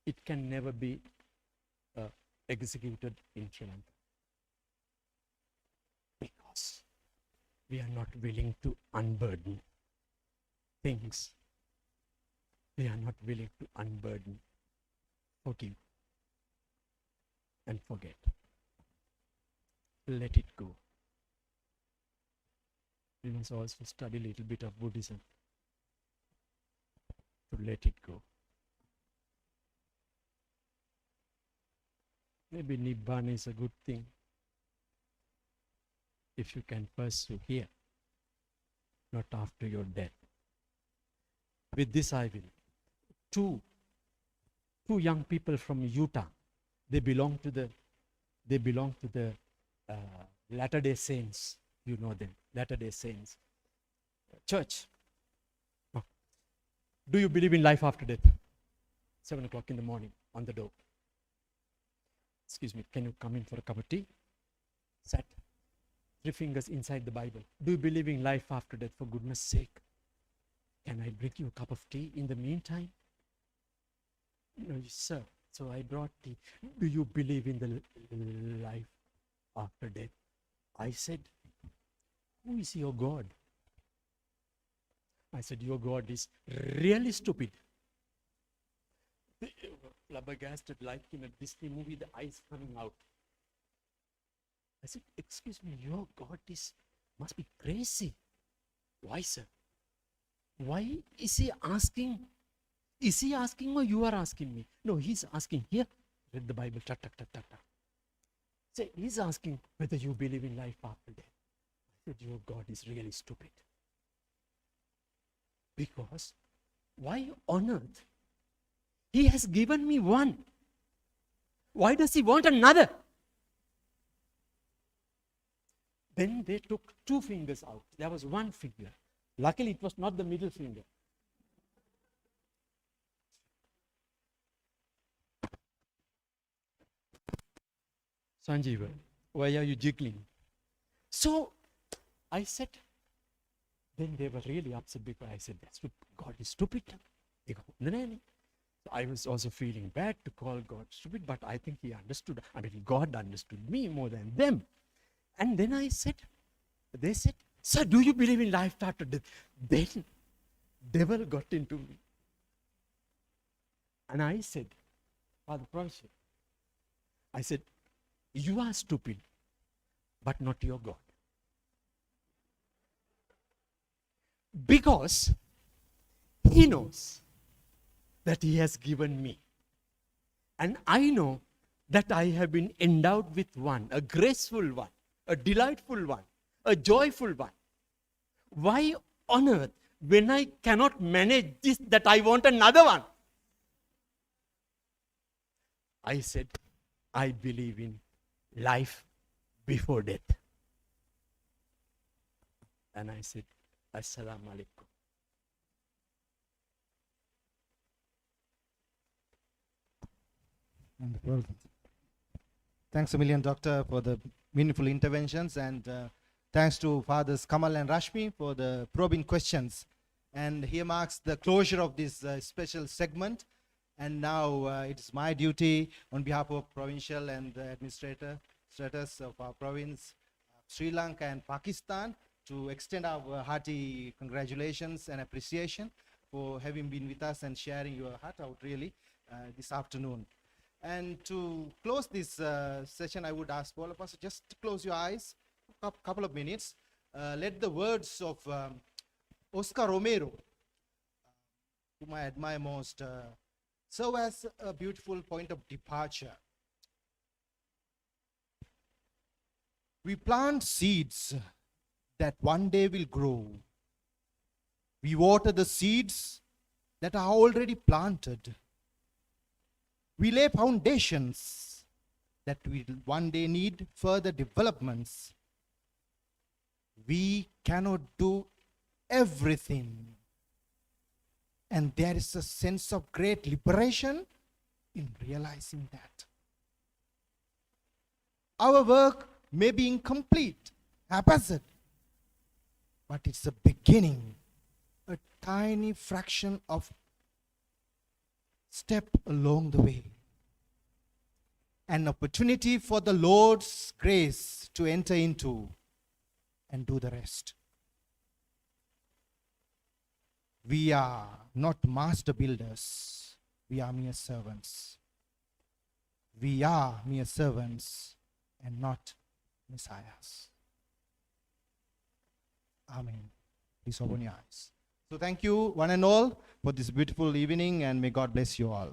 it can never be executed in Sri Lanka because we are not willing to unburden things. We are not willing to unburden, forgive, and forget. Let it go. We must also study a little bit of Buddhism to let it go. Maybe Nibbana is a good thing if you can pursue here, not after your death. With this I will. Two young people from Utah. They belong to the Latter-day Saints. You know them, Latter-day Saints church. Do you believe in life after death? 7 o'clock in the morning on the door. Excuse me, can you come in for a cup of tea? Sat. 3 fingers inside the Bible. Do you believe in life after death? For goodness sake, can I bring you a cup of tea in the meantime? No, sir. So I brought tea. Do you believe in the life after death? I said, who is your God? I said, your God is really stupid. Flabbergasted like in a Disney movie, the eyes coming out. I said, excuse me, your God must be crazy. Why, sir? Why is he asking? Is he asking or you are asking me? No, he's asking here. Read the Bible. Tak, tak, tak, tak, tak. Say, he's asking whether you believe in life after death. I said, your God is really stupid. Because why on earth? He has given me one. Why does he want another? Then they took 2 fingers out. There was 1 finger. Luckily, it was not the middle finger. Sanjeeva, why are you jiggling? So I said, then they were really upset because I said, God is stupid. So I was also feeling bad to call God stupid, but I think he understood. I mean, God understood me more than them. And then they said, sir, do you believe in life after death? Then devil got into me. And I said, Father Provincial, I said, You are stupid, but not your God. Because He knows that He has given me. And I know that I have been endowed with one, a graceful one, a delightful one, a joyful one. Why on earth, when I cannot manage this, that I want another one? I said, I believe in life before death. And I said, Assalamu alaikum. Wonderful. Thanks a million, Doctor, for the meaningful interventions, and thanks to Fathers Kamal and Rashmi for the probing questions. And here marks the closure of this special segment. And now it is my duty on behalf of provincial and administrators of our province, Sri Lanka and Pakistan, to extend our hearty congratulations and appreciation for having been with us and sharing your heart out really this afternoon. And to close this session, I would ask all of us just to close your eyes a couple of minutes. Let the words of Oscar Romero, whom I admire most, serve as a beautiful point of departure. We plant seeds that one day will grow. We water the seeds that are already planted. We lay foundations that will one day need further developments. We cannot do everything. And there is a sense of great liberation in realizing that. Our work may be incomplete, haphazard, but it's a beginning, a tiny fraction of step along the way. An opportunity for the Lord's grace to enter into and do the rest. We are not master builders. We are mere servants. We are mere servants and not messiahs. Amen. Please open your eyes. So thank you one and all for this beautiful evening, and may God bless you all.